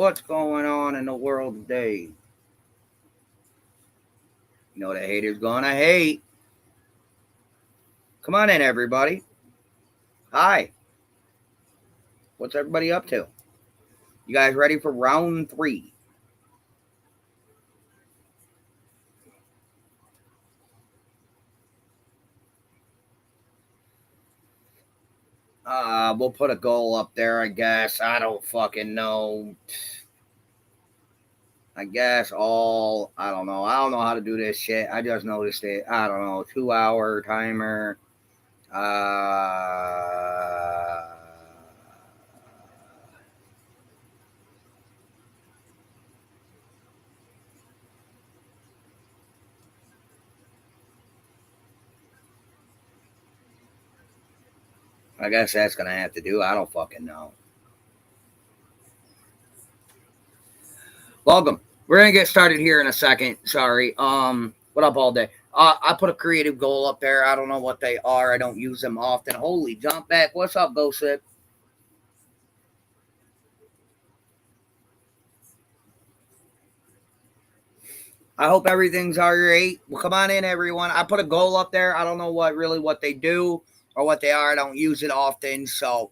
What's going on in the world today? You know the haters gonna hate. Come on in, everybody. Hi. What's everybody up to? You guys ready for round 3? We'll put a goal up there, I guess. I don't fucking know. I don't know. I don't know how to do this shit. I just noticed it. I don't know. 2-hour timer. I guess that's gonna have to do. I don't fucking know. Welcome. We're gonna get started here in a second. Sorry. What up all day? I put a creative goal up there. I don't know what they are. I don't use them often. Holy jump back. What's up, Go Sip? I hope everything's all right. Well, come on in, everyone. I put a goal up there. I don't know what they do or what they are. I don't use it often, so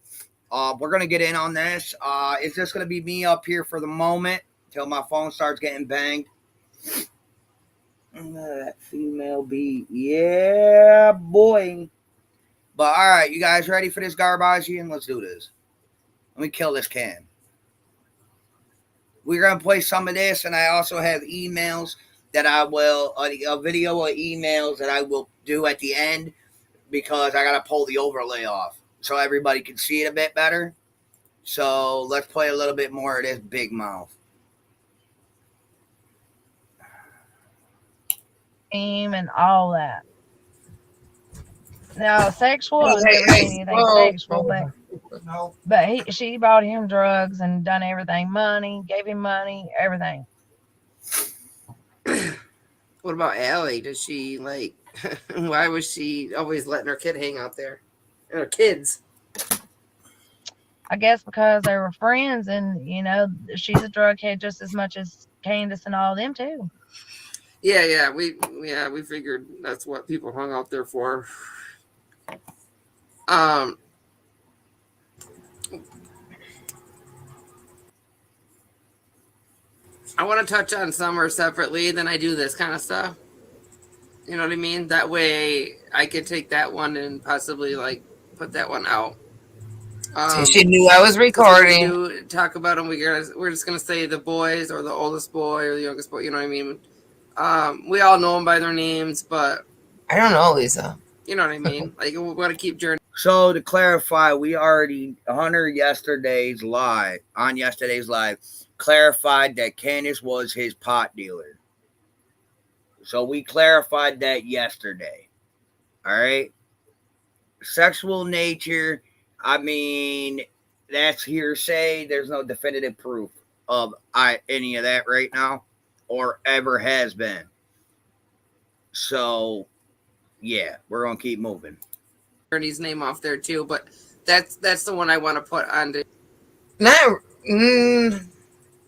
we're gonna get in on this. It's just gonna be me up here for the moment till my phone starts getting banged. That female beat, yeah, boy. But all right, you guys ready for this Garbagian? Let's do this. Let me kill this can. We're gonna play some of this, and I also have emails that I will a video of emails that I will do at the end because I gotta pull the overlay off so everybody can see it a bit better. So let's play a little bit more of this big mouth. And all that. Now, sexual, I've never seen anything sexual, but she bought him drugs and done everything. Money, gave him money, everything. What about Allie? Does she like? Why was she always letting her kid hang out there? And her kids. I guess because they were friends, and she's a drug head just as much as Candace and all them too. Yeah, we figured that's what people hung out there for. I want to touch on Summer separately, then I do this kind of stuff. You know what I mean? That way I could take that one and possibly like put that one out. She knew I was recording. Talk about them. We're just gonna say the boys or the oldest boy or the youngest boy. You know what I mean? We all know them by their names, but I don't know, Lisa. You know what I mean? Like we want to keep journey. So to clarify, we already Hunter yesterday's live clarified that Candace was his pot dealer. So we clarified that yesterday. All right. Sexual nature. I mean, that's hearsay. There's no definitive proof of any of that right now, or ever has been. So, yeah, we're gonna keep moving. Ernie's name off there too, but that's the one I want to put on.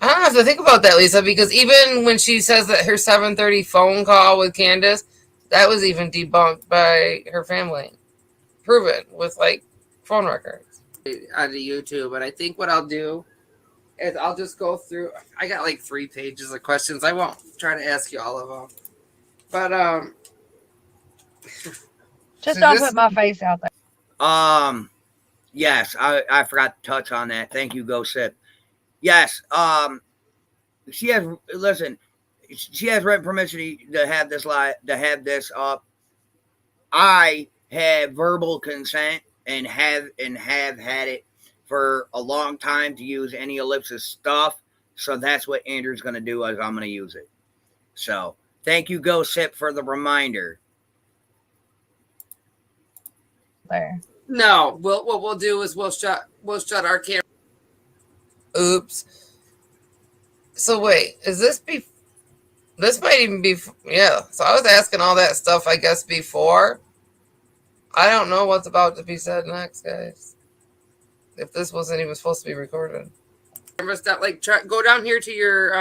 I don't have to think about that, Lisa, because even when she says that her 7:30 phone call with Candace, that was even debunked by her family, proven with like phone records onto YouTube. But I think what I'll do is I'll just go through. I got like 3 pages of questions. I won't try to ask you all of them, but just don't put my face out there. Yes, I forgot to touch on that. Thank you, Go Sip. Yes, she has written permission to have this up. I have verbal consent and have had it for a long time to use any Ellipsis stuff. So that's what Andrew's going to do, as I'm going to use it. So thank you, Go Sip, for the reminder. There. No, what we'll do is we'll shut our camera. Oops. So wait, is this this might even be, yeah. So I was asking all that stuff, I guess, before. I don't know what's about to be said next, guys. If this wasn't even supposed to be recorded. Remember stuff like go down here to your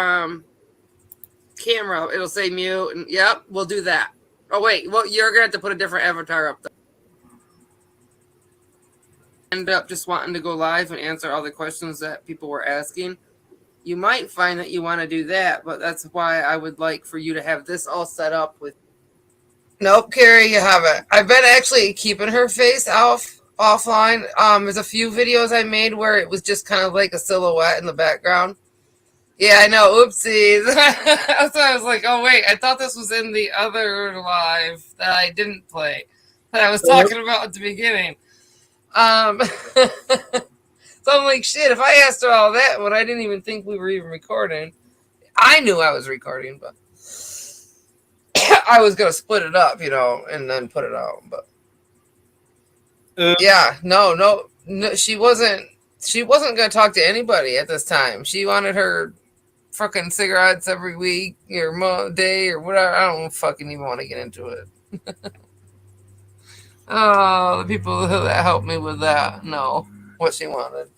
camera. It'll say mute. And yep, we'll do that. Oh wait, well you're gonna have to put a different avatar up. Though. End up just wanting to go live and answer all the questions that people were asking. You might find that you want to do that, but that's why I would like for you to have this all set up with. Nope, Carrie, you haven't. I've been actually keeping her face offline. There's a few videos I made where it was just kind of like a silhouette in the background. Yeah, I know. Oopsies. So I was like, oh wait, I thought this was in the other live that I didn't play that I was talking about at the beginning. So I'm like, shit. If I asked her all that when I didn't even think we were even recording, I knew I was recording, but I was gonna split it up, and then put it out. But yeah, no, she wasn't. She wasn't gonna talk to anybody at this time. She wanted her fucking cigarettes every week or day or whatever. I don't fucking even want to get into it. Oh, the people that helped me with that know what she wanted.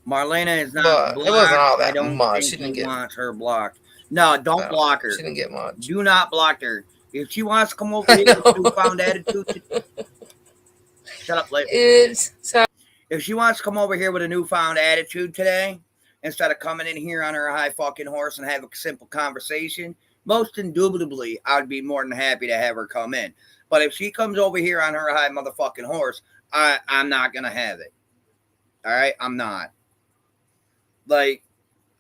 Marlena is not But blocked. it wasn't all I that don't much. think She he didn't get. wants her blocked. No, don't No, block her. she didn't get much. Do not block her. If she wants to come over I here with know. newfound attitude, shut up, Liz. It's If she wants to come over here with a newfound attitude today, instead of coming in here on her high fucking horse and have a simple conversation, most indubitably, I'd be more than happy to have her come in. But if she comes over here on her high motherfucking horse, I'm not gonna have it. All right, I'm not. Like,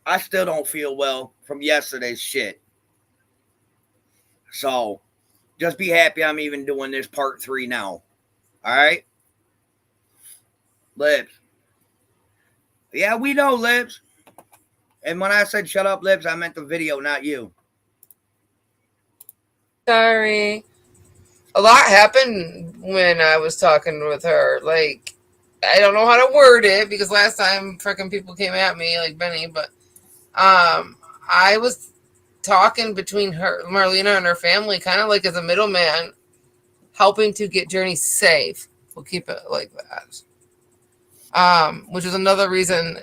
I still don't feel well from yesterday's shit. So, just be happy I'm even doing this part 3 now. All right, Lips. Yeah, we know, Lips. And when I said shut up, Lips, I meant the video, not you. sorry. A lot happened when I was talking with her. Like, I don't know how to word it because last time freaking people came at me like Benny, but I was talking between her, Marlena, and her family, kind of like as a middleman, helping to get Journey safe. We'll keep it like that. Which is another reason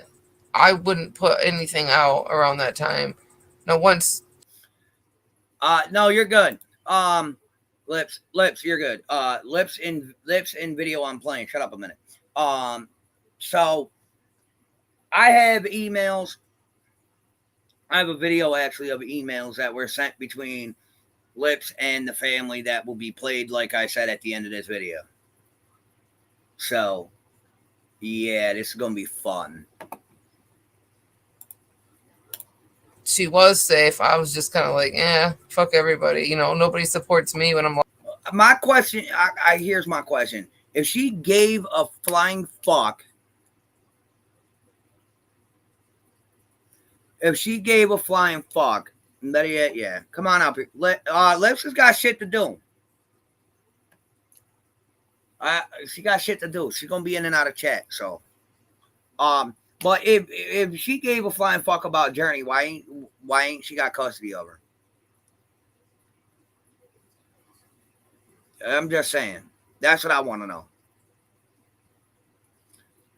I wouldn't put anything out around that time. Now, once. No, you're good. Lips, you're good. Lips in video I'm playing. Shut up a minute. So I have emails. I have a video actually of emails that were sent between Lips and the family that will be played, like I said, at the end of this video. So, yeah, this is gonna be fun. She was safe. I was just kind of like, fuck everybody. Nobody supports me when I'm. My question, here's my question. If she gave a flying fuck, better yet, yeah. Come on up here. Lips has got shit to do. She got shit to do. She's gonna be in and out of chat. So, but if she gave a flying fuck about Journey, why ain't she got custody of her? I'm just saying. That's what I want to know.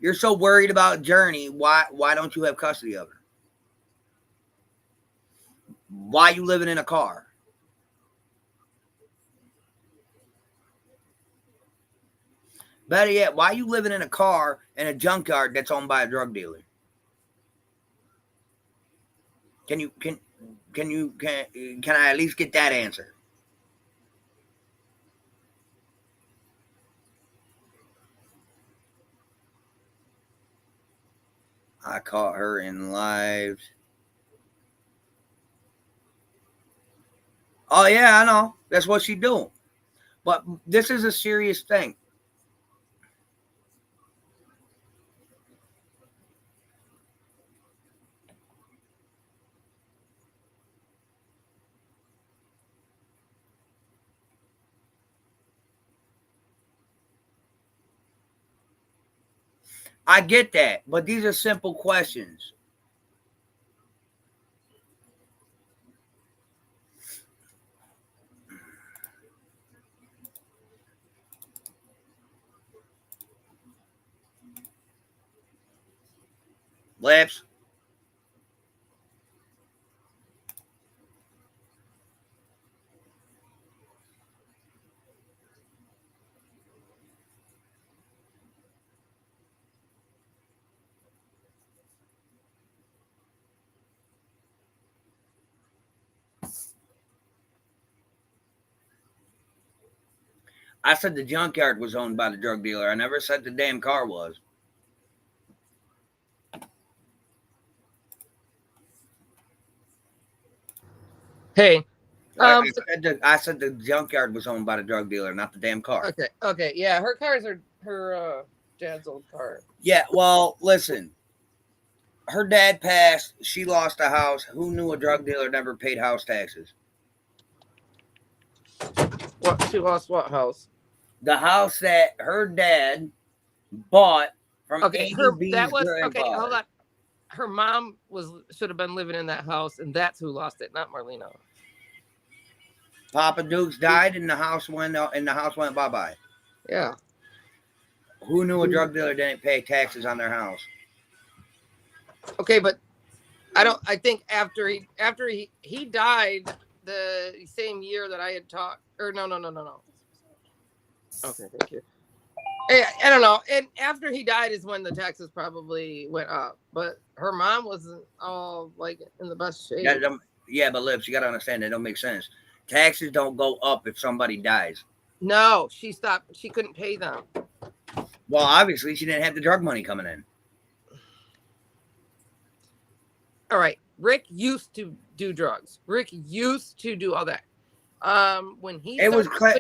You're so worried about Journey. Why don't you have custody of her? Why you living in a car? Better yet, why you living in a car in a junkyard that's owned by a drug dealer? Can I at least get that answer? I caught her in live. Oh yeah, I know. That's what she doing. But this is a serious thing. I get that, but these are simple questions. Lips. I said the junkyard was owned by the drug dealer. I never said the damn car was. Hey, I said the junkyard was owned by the drug dealer, not the damn car. okay, yeah, her cars are her dad's old car. Yeah, well, listen. Her dad passed. She lost a house. Who knew a drug dealer never paid house taxes? What, she lost what house? The house that her dad bought from Okay, ADB's that was grandfather. okay. Hold on. Her mom should have been living in that house, and that's who lost it, not Marlena. Papa Dukes died, and the house went bye bye. Yeah. Who knew a drug dealer didn't pay taxes on their house? Okay, but I think after he died the same year that I had talked, or no. Okay, thank you. I don't know. And after he died is when the taxes probably went up. But her mom wasn't all like in the best shape. Yeah, but Lips, you got to understand that don't make sense. Taxes don't go up if somebody dies. No, she stopped. She couldn't pay them. Well, obviously, she didn't have the drug money coming in. All right. Rick used to do drugs. Rick used to do all that. When he it was clarified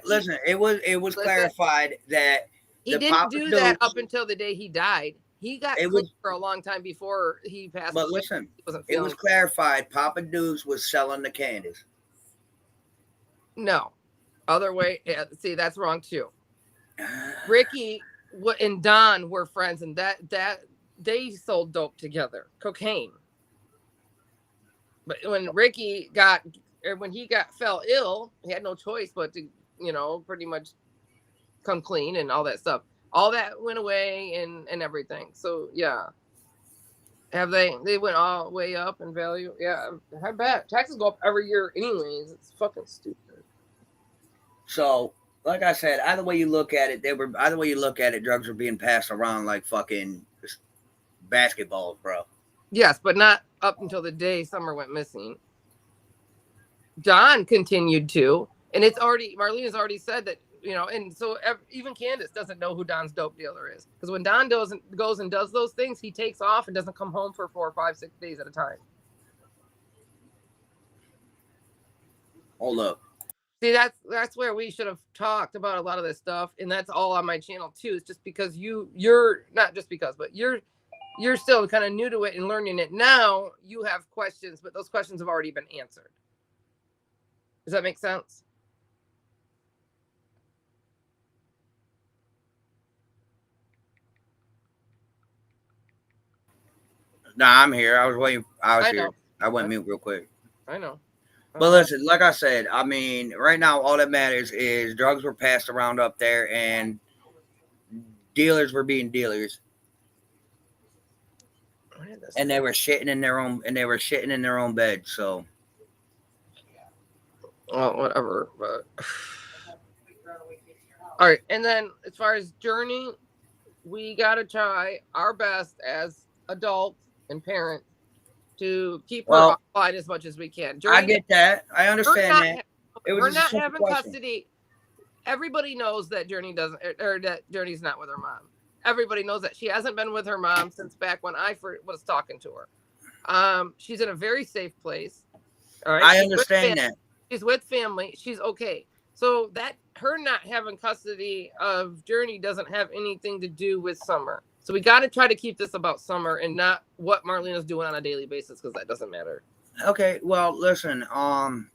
that he didn't do that up until the day he died. He got clean for a long time before he passed. But listen, it was clarified Papa Dukes was selling the candies. No, other way. See, that's wrong too. Ricky and Don were friends, and that they sold dope together, cocaine. But when he fell ill, he had no choice but to, pretty much come clean and all that stuff. All that went away and everything. So yeah. Have they went all way up in value? Yeah, I bet. Taxes go up every year anyways. It's fucking stupid. So, like I said, either way you look at it, drugs were being passed around like fucking basketballs, bro. Yes, but not up until the day Summer went missing. Don continued to, and Marlena's already said that, and so even Candace doesn't know who Don's dope dealer is. Because when Don goes and does those things, he takes off and doesn't come home for 4, 5, 6 days at a time. Hold up. See, that's where we should have talked about a lot of this stuff, and that's all on my channel too. It's just because you're not just because, but you're still kind of new to it and learning it now. You have questions, but those questions have already been answered. Does that make sense? Nah, I'm here. I was waiting. I was I here. know. I went mute real quick. I know. But listen, like I said, I mean, right now, all that matters is drugs were passed around up there, and dealers were being dealers, and they were shitting in their own bed. So, well, whatever. But all right, and then as far as Journey, we gotta try our best as adults and parents to keep her occupied as much as we can. I get that. I understand that. We're not having custody. Everybody knows that Journey doesn't, or that Journey's not with her mom. Everybody knows that she hasn't been with her mom since back when I was talking to her. She's in a very safe place. All right. I understand that. She's with family. She's okay. So that her not having custody of Journey doesn't have anything to do with Summer. So we got to try to keep this about Summer and not what Marlena's doing on a daily basis, because that doesn't matter. Okay, well, listen,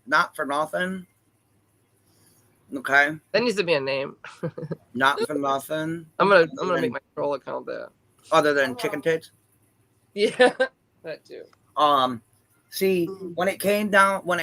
not for nothing. Okay. That needs to be a name. Not for nothing. I'm gonna make my troll account that. Other than chicken tits. Yeah, that too. See, when it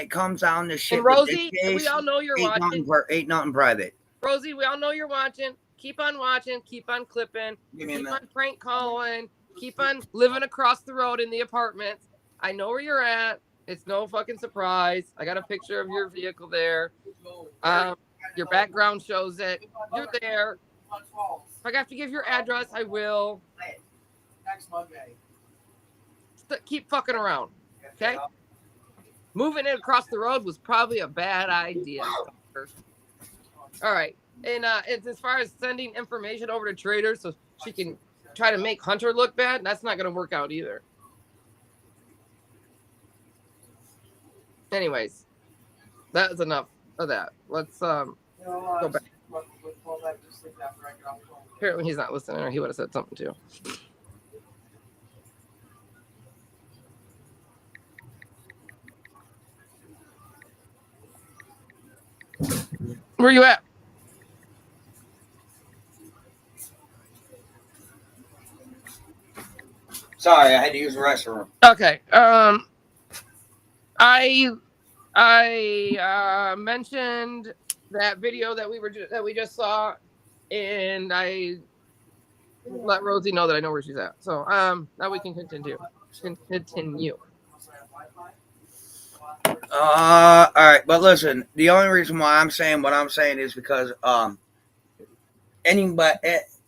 comes down to shit. And Rosie, we all know you're watching. Ain't nothing private. Rosie, we all know you're watching. Keep on watching. Keep on clipping. Keep on prank calling. keep on living across the road in the apartments. I know where you're at. It's no fucking surprise. I got a picture of your vehicle there. Your background shows it. You're there. If I have to give your address, I will. Keep fucking around. Okay? Moving it across the road was probably a bad idea. All right. And it's as far as sending information over to Trader so she can try to make Hunter look bad, that's not going to work out either. Anyways, that is enough of that. Let's go back. Apparently he's not listening, or he would have said something too. Where you at? Sorry, I had to use the restroom. Okay. I mentioned that video that we just saw, and I let Rosie know that I know where she's at. So now we can continue. All right, but listen, the only reason why I'm saying what I'm saying is because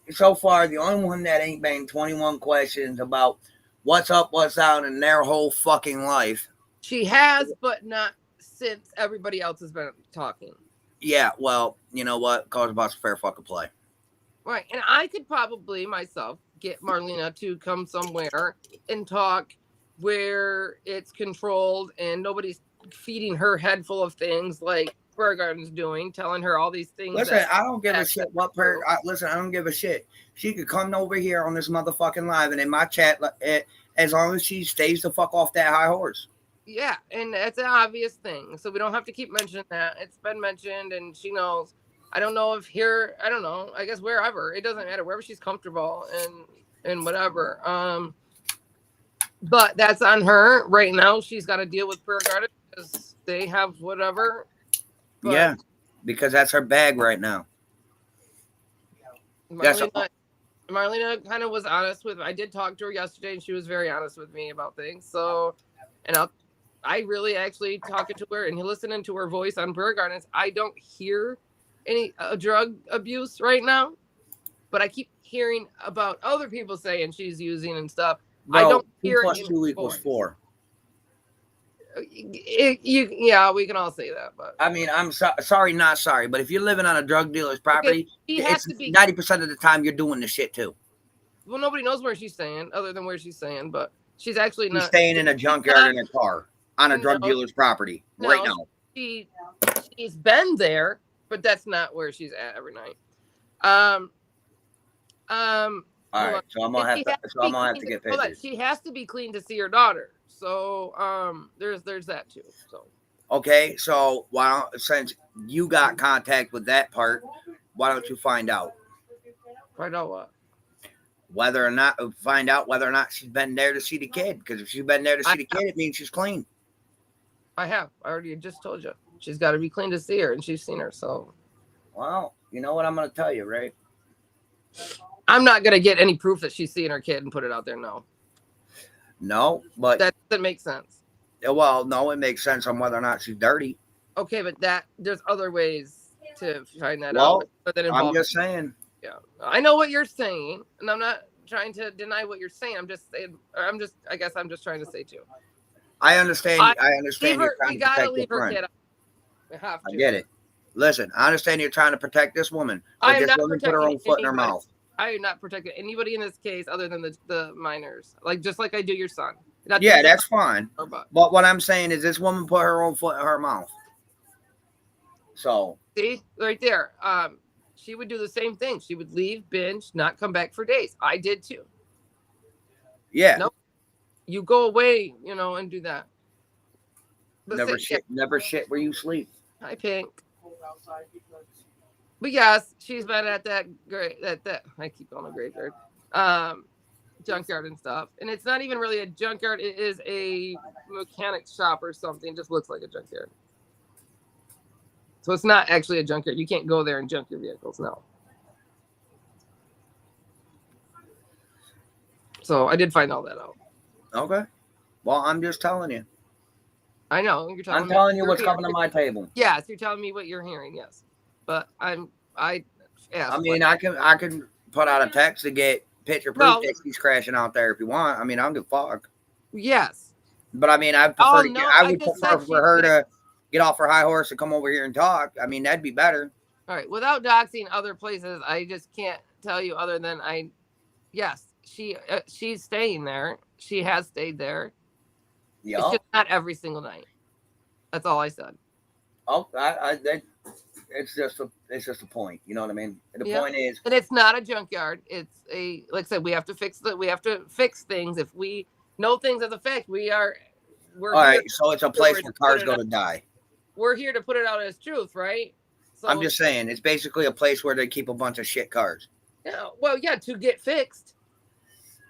so far the only one that ain't been 21 questions about what's up, what's down in their whole fucking life. She has, but not since everybody else has been talking. Yeah, well, you know what? Cause about fair fucking play. Right, and I could probably myself get Marlena to come somewhere and talk where it's controlled and nobody's feeding her head full of things like Bergarden's doing, telling her all these things. Listen, I don't give a shit what listen, I don't give a shit. She could come over here on this motherfucking live and in my chat as long as she stays the fuck off that high horse. Yeah, and that's an obvious thing. So we don't have to keep mentioning that. It's been mentioned and she knows. I don't know if here, I don't know. I guess wherever. It doesn't matter. Wherever she's comfortable and whatever. But that's on her. Right now, she's got to deal with Prayer Garden because they have whatever. But yeah, because that's her bag right now. Marlena kind of was honest with me. I did talk to her yesterday, and she was very honest with me about things. So, and I really actually talking to her and listening to her voice on Prayer Gardens. I don't hear any drug abuse right now, but I keep hearing about other people saying she's using and stuff. Bro, I don't hear 2 + 2 = 4. Yeah, we can all say that, but I mean, I'm sorry, not sorry, but if you're living on a drug dealer's property, it's 90% of the time you're doing the shit too. Well, nobody knows where she's staying, other than where she's staying, but she's actually not staying in a junkyard in a car on a drug dealer's property right now. She's been there, but that's not where she's at every night. All right, so I'm gonna have to get pictures. She has to be clean to see her daughter. So there's that too. So okay, so since you got contact with that part, why don't you find out? Find out what? Find out whether or not she's been there to see the kid. Because if she's been there to see the kid, it means she's clean. I already just told you. She's got to be clean to see her, and she's seen her. So, well, you know what I'm going to tell you, right? I'm not going to get any proof that she's seeing her kid and put it out there. No, but that doesn't make sense. Well, no, it makes sense on whether or not she's dirty. Okay, but there's other ways to find that out. I'm just saying. Yeah, I know what you're saying, and I'm not trying to deny what you're saying. I'm just saying, I guess I'm just trying to say too. I understand. I understand. We gotta leave her kid. We have to. I get it. Listen, I understand you're trying to protect this woman. I am not protecting put her own foot in her mouth. I am not protecting anybody in this case other than the minors. Just like I do your son. Yeah, that's fine. But what I'm saying is this woman put her own foot in her mouth. So see, right there. She would do the same thing. She would leave, binge, not come back for days. I did too. Yeah. Nope. You go away, and do that. But never shit where you sleep. Hi, Pink. But yes, she's been at that I keep calling it graveyard, junkyard and stuff. And it's not even really a junkyard. It is a mechanic shop or something. It just looks like a junkyard. So it's not actually a junkyard. You can't go there and junk your vehicles. No. So I did find all that out. Okay. Well, I'm just telling you. I know you're telling I'm me. telling you you're what's hearing. coming to my table. Yes, you're telling me what you're hearing. Yes, but I asked. I mean, I can put out a text to get picture proof Well, that she's crashing out there if you want. I mean, I don't give a fuck. yes. But I mean, I prefer to get. No, I I would just prefer said for her to get off her high horse and come over here and talk. I mean, that'd be better. All right, without doxing other places, I just can't tell you other than yes, she's staying there. She has stayed there. It's Yeah. just not every single night. That's all I said. Oh, it's just a point. You know what I mean? The point is, and it's not a junkyard. It's like I said, we have to fix things. If we know things as a fact, we're all right. So it's a place where cars go to die. We're here to put it out as truth, right? So I'm just saying, it's basically a place where they keep a bunch of shit cars. Yeah. Well, yeah, to get fixed.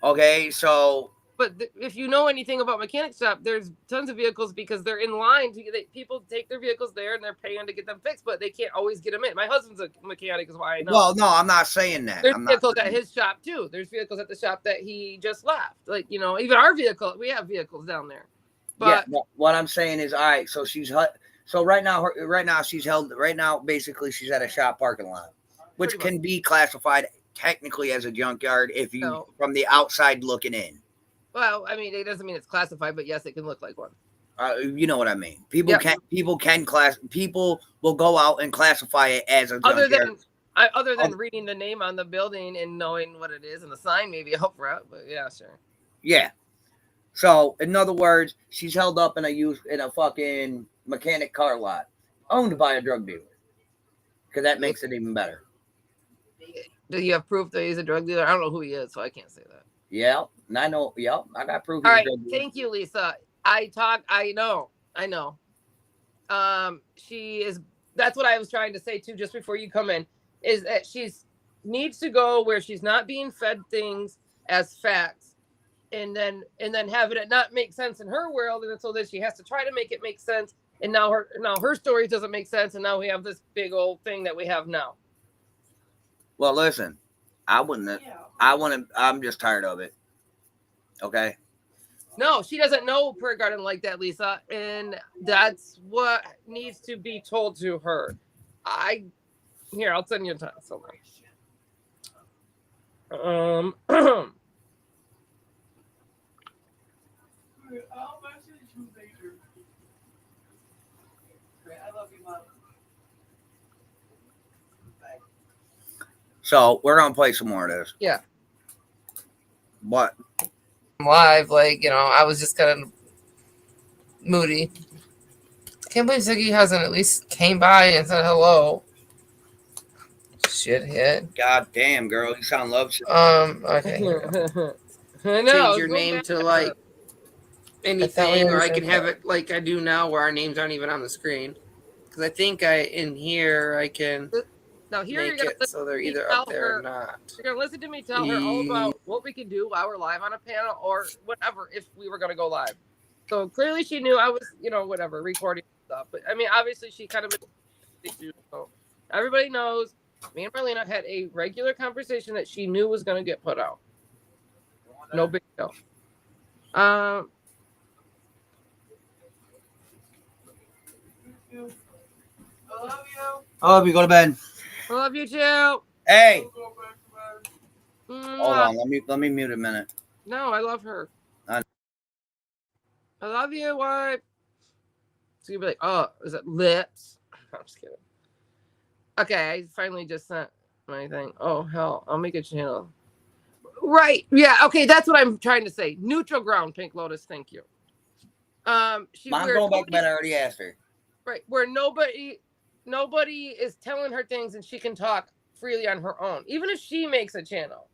Okay, so. But if you know anything about mechanic shop, there's tons of vehicles because they're in line people take their vehicles there and they're paying to get them fixed, but they can't always get them in. My husband's a mechanic, is why I know. Well, no, I'm not saying that. There's vehicles at his shop too. There's vehicles at the shop that he just left. Like, even our vehicle, we have vehicles down there. But yeah, what I'm saying is, all right. So right now, basically, she's at a shop parking lot, which can be classified technically as a junkyard if you from the outside looking in. Well, I mean, it doesn't mean it's classified, but yes, it can look like one. You know what I mean. People will go out and classify it as a junkyard. Other than reading the name on the building and knowing what it is and the sign, maybe help for it. But yeah, sure. Yeah. So in other words, she's held up in a fucking mechanic car lot owned by a drug dealer. Because that makes it even better. Do you have proof that he's a drug dealer? I don't know who he is, so I can't say that. Yeah, and I know. Yeah, I got proof. All right, thank you, Lisa. I know. She is. That's what I was trying to say too, just before you come in, is that needs to go where she's not being fed things as facts, and then having it not make sense in her world, and so that she has to try to make it make sense. And now her story doesn't make sense, and now we have this big old thing that we have now. Well, listen, I'm just tired of it. Okay. No, she doesn't know Per Garden like that, Lisa, and that's what needs to be told to her. I'll send you a text. So So we're gonna play some more of this. Yeah. What? Live, I was just kind of moody. Can't believe Ziggy hasn't at least came by and said hello. Shithead. God damn, girl, you sound lovesick. Okay. I know. Change your name to anything, or I can have it like I do now, where our names aren't even on the screen. Because I think in here I can. Now here make it so they're either up there or not. You're gonna listen to me tell her all about what we can do while we're live on a panel or whatever if we were gonna go live. So clearly she knew I was, whatever, recording stuff. But I mean, obviously she kind of. So everybody knows me and Marlena had a regular conversation that she knew was gonna get put out. No big deal. I love you. Go to bed. I love you too. Hey. Hold on. Let me mute a minute. No, I love her. I love you, wife. So you'll be like, oh, is it lips? I'm just kidding. Okay, I finally just sent my thing. Oh, hell. I'll make a channel. Right. Yeah, okay, that's what I'm trying to say. Neutral ground, Pink Lotus. Thank you. Mom's going back to bed. I already asked her. Right. Where nobody is telling her things and she can talk freely on her own, even if she makes a channel.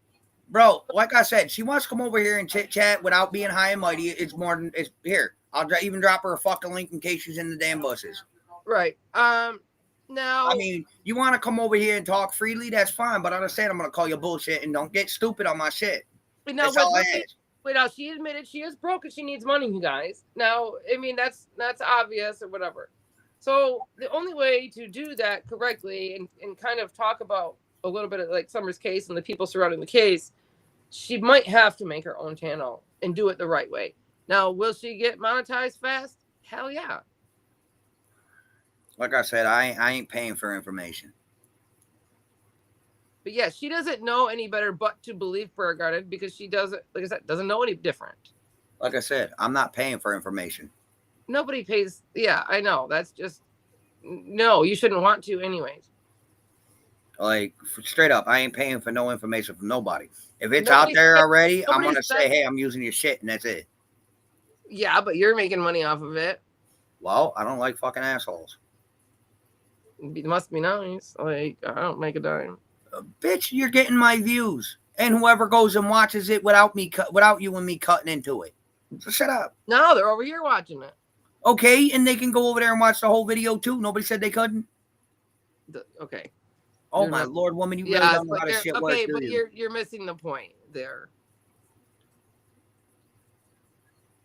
Bro, like I said, she wants to come over here and chit chat without being high and mighty. It's here. I'll even drop her a fucking link in case she's in the damn buses. Right. Now, I mean, you want to come over here and talk freely? That's fine. But I understand I'm gonna call you bullshit and don't get stupid on my shit. Now, now she admitted she is broke and she needs money, you guys. Now, I mean that's obvious or whatever. So the only way to do that correctly and kind of talk about a little bit of like Summer's case and the people surrounding the case she might have to make her own channel and do it the right way. Now, will she get monetized fast? Hell yeah. Like I said, I ain't paying for information. But yeah, she doesn't know any better but to believe Prayer Garden because she doesn't, like I said, doesn't know any different. Like I said, I'm not paying for information. Nobody pays. Yeah, I know. That's just, no, you shouldn't want to anyways. Like, straight up, I ain't paying for no information from nobody. If it's out there already, I'm going to say, hey, I'm using your shit, and that's it. Yeah, but you're making money off of it. Well, I don't like fucking assholes. It must be nice. Like, I don't make a dime. Bitch, you're getting my views. And whoever goes and watches it without you and me cutting into it. So shut up. No, they're over here watching it. Okay, and they can go over there and watch the whole video too. Nobody said they couldn't. Okay. Oh my lord, woman, you really don't know how to shit works. Okay, but you're missing the point there.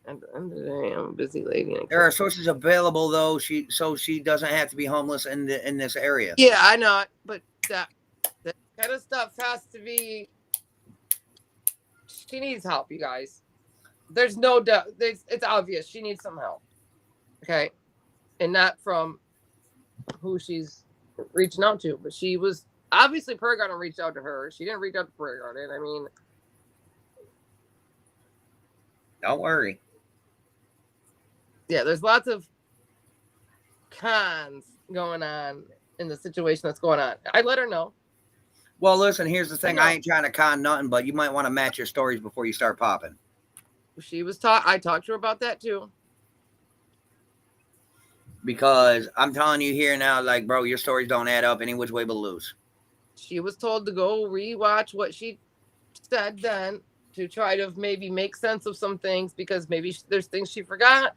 And today I'm a busy lady. There are sources available though, so she doesn't have to be homeless in this area. Yeah, I know it, but that kind of stuff has to be. She needs help, you guys. There's no doubt. It's obvious she needs some help. Okay, and not from who she's reaching out to, but she was obviously Prayer Garden reached out to her. She didn't reach out to Prayer Garden. I mean, don't worry. Yeah, there's lots of cons going on in the situation that's going on. I let her know. Well, listen, here's the thing. I ain't trying to con nothing, but you might want to match your stories before you start popping. She was I talked to her about that too. Because I'm telling you here now, like, bro, your stories don't add up any which way but lose. She was told to go rewatch what she said then to try to maybe make sense of some things because maybe there's things she forgot.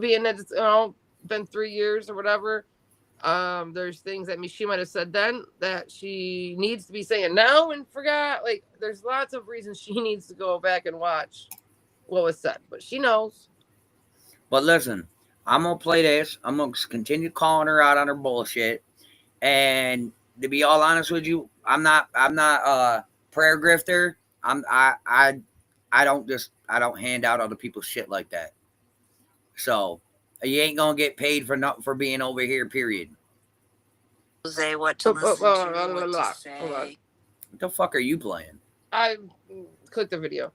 Being that it's been 3 years or whatever. There's things that she might have said then that she needs to be saying now and forgot. Like, there's lots of reasons she needs to go back and watch what was said, but she knows. But listen, I'm gonna play this. I'm gonna continue calling her out on her bullshit. And to be all honest with you, I'm not a prayer grifter. I don't hand out other people's shit like that. So you ain't gonna get paid for being over here, period. Say what to listen to, what to say. What the fuck are you playing? I clicked the video.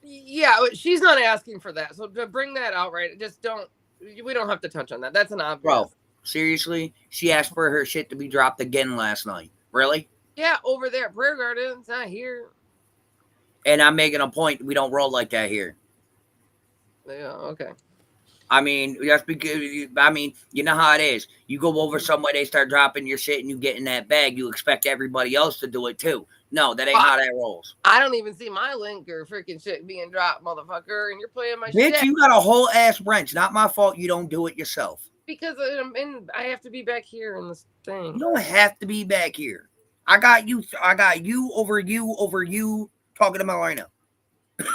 Yeah, she's not asking for that. So to bring that out, right? Just don't. We don't have to touch on that. That's an obvious. Bro, seriously, she asked for her shit to be dropped again last night. Really? Yeah, over there, Prayer Garden. It's not here. And I'm making a point. We don't roll like that here. Yeah. Okay. I mean, that's because you know how it is. You go over somewhere, they start dropping your shit, and you get in that bag. You expect everybody else to do it too. No, that ain't how that rolls. I don't even see my link or freaking shit being dropped, motherfucker, and you're playing my shit. Bitch, you got a whole ass wrench. Not my fault you don't do it yourself. Because I have to be back here in this thing. You don't have to be back here. I got you over you talking to me right now.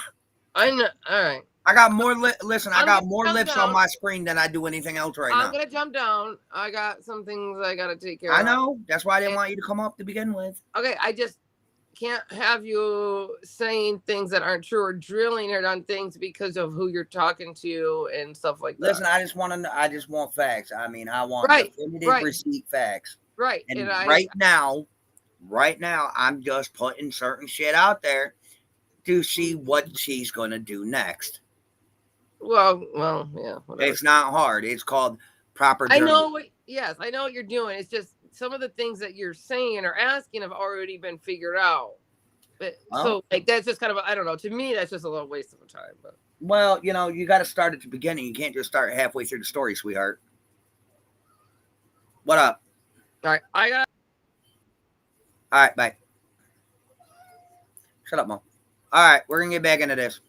I know. All right. I got more listen, I got more lips on my screen than I do anything else now. I'm gonna jump down. I got some things I gotta take care of. I know. That's why I didn't want you to come up to begin with. Okay, I just can't have you saying things that aren't true or drilling it on things because of who you're talking to and stuff like that. Listen, I just want facts. I mean, I want definitive receipt facts. Right. And right now, I'm just putting certain shit out there to see what she's gonna do next. Well, yeah. Whatever. It's not hard. It's called proper. I know. Yes, I know what you're doing. It's just some of the things that you're saying or asking have already been figured out. But, so, like, that's just kind of I don't know. To me, that's just a little waste of time. But well, you know, you got to start at the beginning. You can't just start halfway through the story, sweetheart. What up? All right, I got. All right, bye. Shut up, Mom. All right, we're gonna get back into this.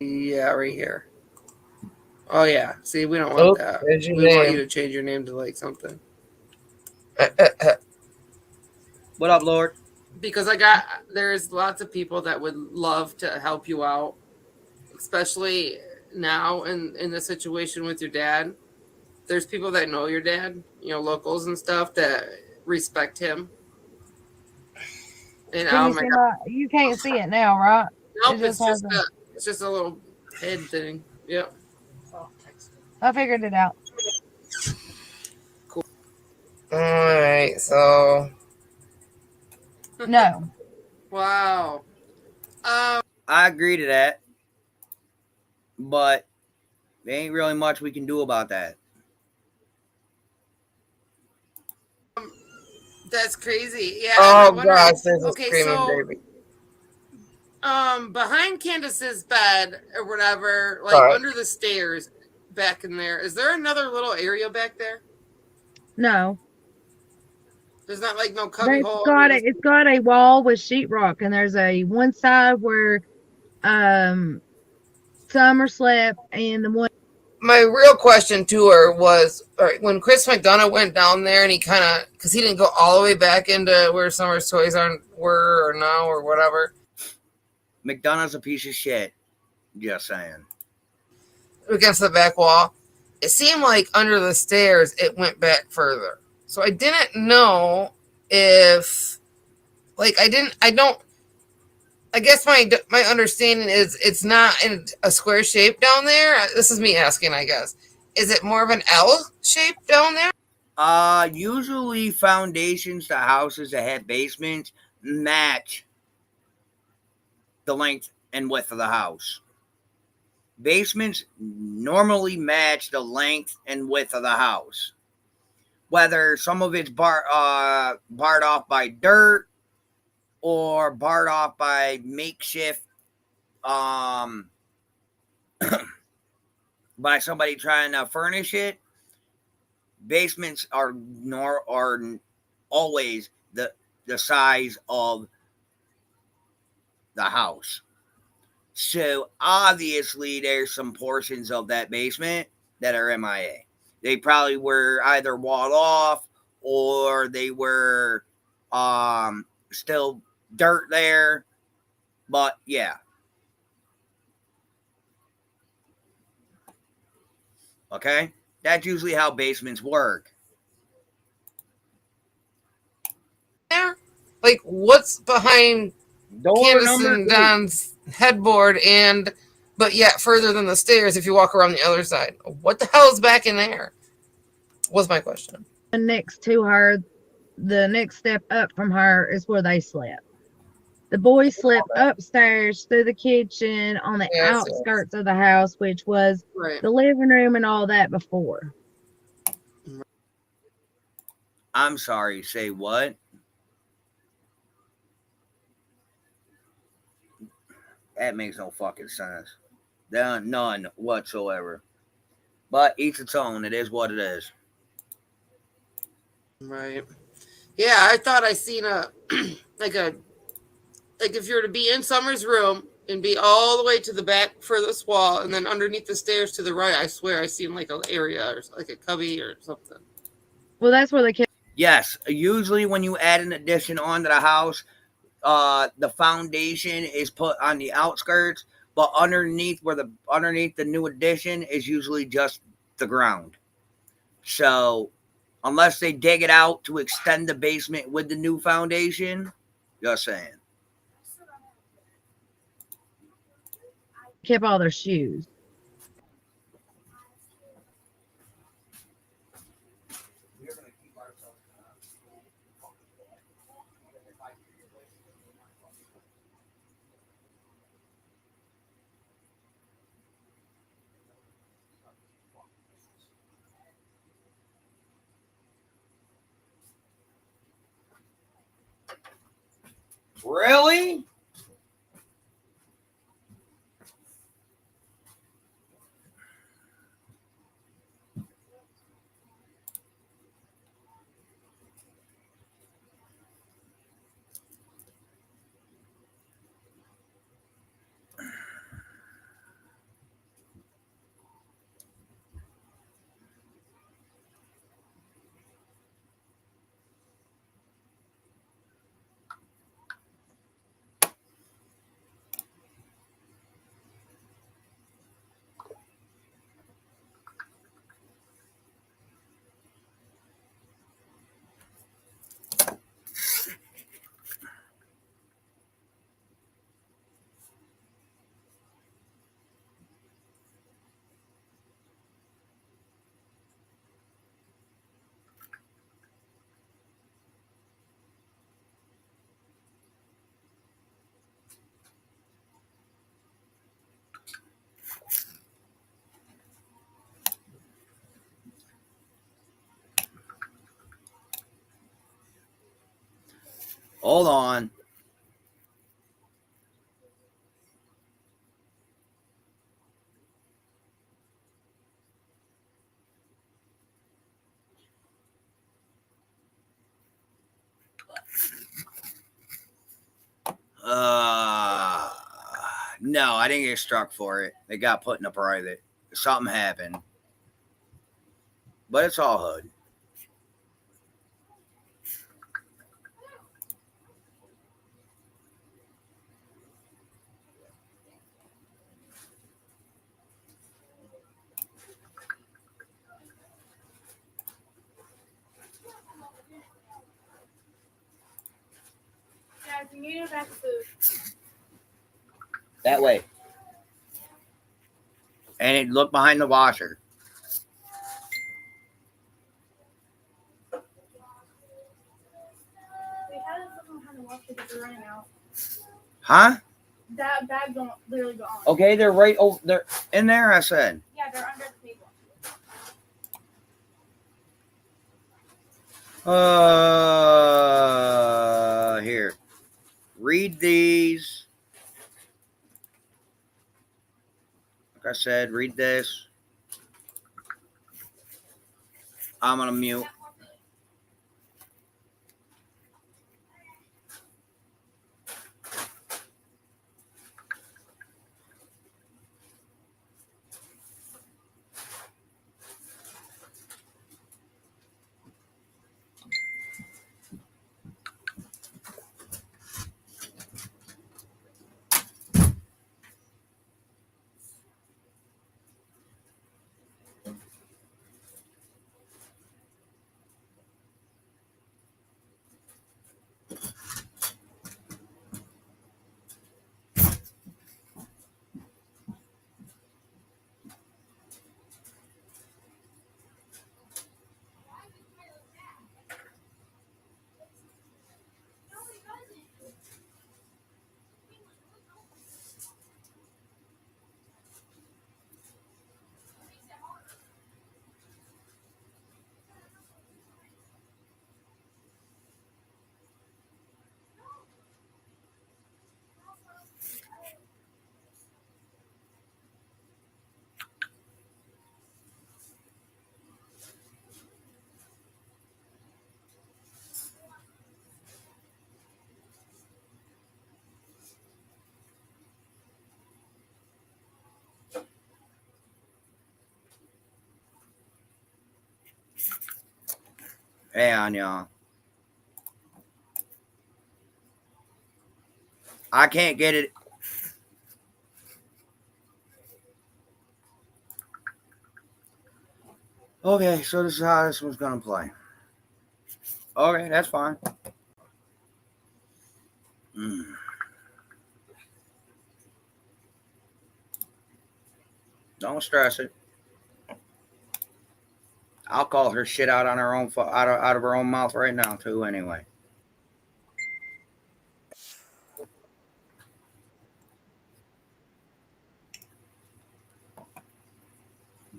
Yeah, right here. Oh yeah. See, we don't want that. We want you to change your name to like something. What up, Lord? Because there's lots of people that would love to help you out, especially now in the situation with your dad. There's people that know your dad, locals and stuff that respect him. And Can oh you my see god, my? You can't see it now, right? It nope, just has a. it's just a little head thing. Yep. I figured it out. Cool. All right, so No, wow. I agree to that, but there ain't really much we can do about that. That's crazy. Yeah, and I Oh wonder. gosh, there's a Okay, screaming so baby. behind Candace's bed or whatever, All like right. under the stairs, back in there, is there another little area back there? no. There's not like no cubby It's hole got under a the. it's got a wall with sheetrock, and there's a one side where um Summer slept, and the one. My real question to her was, all right, when Chris McDonough went down there and he kind of, because he didn't go all the way back into where Summer's toys were or now or whatever. McDonough's a piece of shit. Just saying. Against the back wall, it seemed like under the stairs it went back further. So I didn't know if, like, I don't. I guess my understanding is it's not in a square shape down there. This is me asking, I guess. Is it more of an L shape down there? Usually foundations to houses that have basements match the length and width of the house. Basements normally match the length and width of the house. Whether some of it's barred off by dirt or barred off by makeshift um, by somebody trying to furnish it, basements are always the size of the house. So obviously there's some portions of that basement that are MIA. They probably were either walled off or they were still dirt there. But yeah. Okay? That's usually how basements work. There, like what's behind Door Candace number and 2. Don's headboard, and but yet further than the stairs if you walk around the other side. What the hell is back in there? Was my question. Next to her, the next step up from her is where they slept. The boys slept upstairs through the kitchen on the Yes, outskirts of the house, which was right. the living room and all that before. I'm sorry, say what? That makes no fucking sense. None whatsoever. But each its own. It is what it is. Right. Yeah, I thought I seen a like a like if you were to be in Summer's room and be all the way to the back furthest wall, and then underneath the stairs to the right, I swear I seen like an area or like a cubby or something. Well, that's where they kept. Yes, usually when you add an addition onto the house, the foundation is put on the outskirts, but underneath the new addition is usually just the ground. So unless they dig it out to extend the basement with the new foundation, just saying. Kept all their shoes. Really? Hold on. No, I didn't get struck for it. It got put in a private. Something happened. But it's all hood. Guys, you need to back food. That way. And it looked behind the washer. We had someone kind of watch it, but they're running out. Huh? That bag don't literally go on. Okay, they're right over there. In there, I said. Yeah, they're under the table. Here. Read these. Like I said, read this. I'm gonna mute. Hey on y'all. I can't get it. Okay, so this is how this one's gonna play. Okay, that's fine. Don't stress it. I'll call her shit out on her own out of her own mouth right now too. Anyway.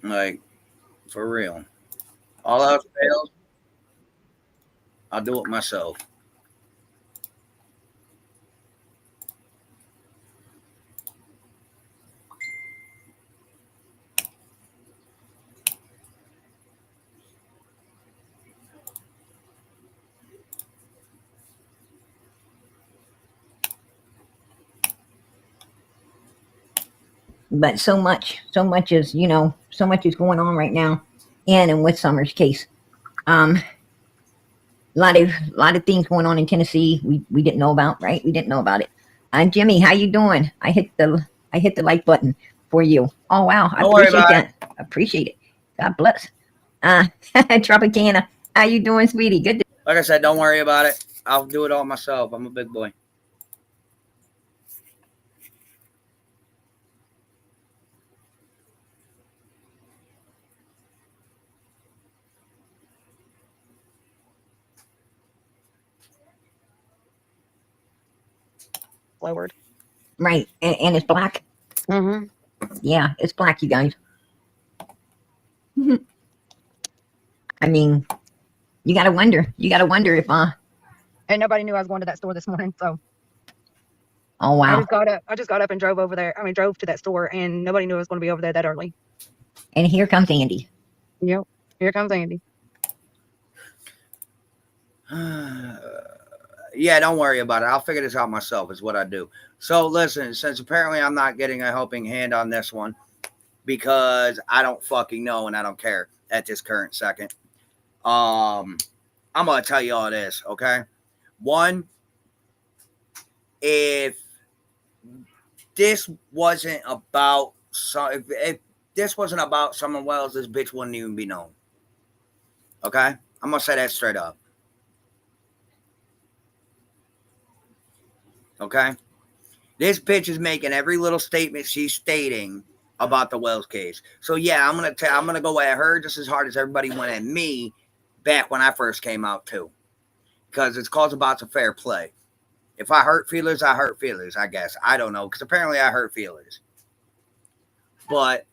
Like, for real. All else fails, I'll do it myself. But so much is, so much is going on right now. And with Summer's case, a lot of things going on in Tennessee we didn't know about, right? We didn't know about it. Jimmy, how you doing? I hit the like button for you. Oh wow, I appreciate that. Appreciate it. God bless. Tropicana, how you doing, sweetie? Good. Like I said, don't worry about it. I'll do it all myself. I'm a big boy. Lowered. Right, and it's black. Mm-hmm. Yeah, it's black, you guys. I mean, you gotta wonder if And nobody knew I was going to that store this morning. So Oh wow! I just got up and drove over there. I mean, drove to that store, and nobody knew I was going to be over there that early. And here comes Andy. Yep. Here comes Andy. Yeah, don't worry about it. I'll figure this out myself, is what I do. So, listen, since apparently I'm not getting a helping hand on this one because I don't fucking know and I don't care at this current second, I'm going to tell you all this, okay? One, if this wasn't about if this wasn't about someone Wells, this bitch wouldn't even be known. Okay? I'm going to say that straight up. Okay? This bitch is making every little statement she's stating about the Wells case. So yeah, I'm gonna go at her just as hard as everybody went at me back when I first came out too. Because it's called about the fair play. If I hurt feelers, I hurt feelers, I guess. I don't know, because apparently I hurt feelers. But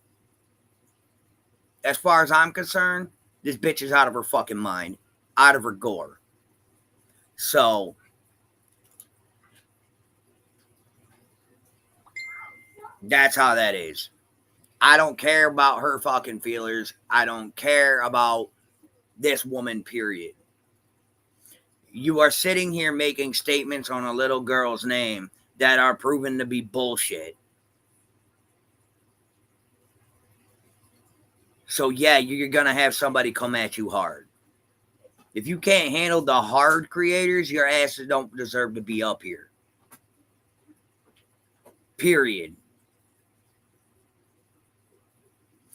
as far as I'm concerned, this bitch is out of her fucking mind. Out of her gore. So that's how that is. I don't care about her fucking feelers. I don't care about this woman, period. You are sitting here making statements on a little girl's name that are proven to be bullshit. So yeah, you're going to have somebody come at you hard. If you can't handle the hard creators, your asses don't deserve to be up here. Period.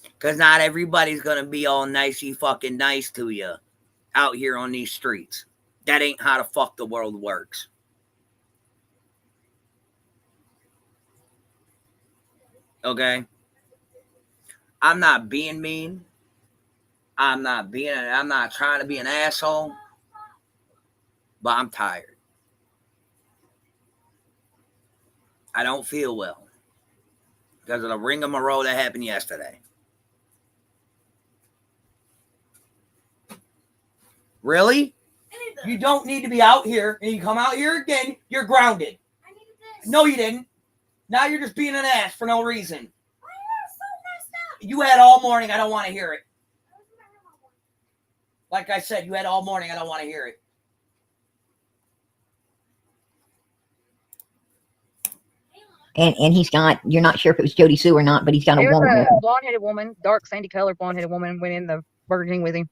Because not everybody's going to be all nicey fucking nice to you out here on these streets. That ain't how the fuck the world works. Okay? I'm not being mean. I'm not trying to be an asshole. But I'm tired. I don't feel well. Because of the rigmarole that happened yesterday. Really? You don't need to be out here, and you come out here again, you're grounded. I needed this. No, you didn't. Now you're just being an ass for no reason. You had all morning, I don't want to hear it. Like I said, you had all morning, I don't want to hear it. And he's got, you're not sure if it was Jody Sue or not, but he's got a It was woman. a blonde-headed woman, dark sandy color blonde-headed woman went in the Burger King with him.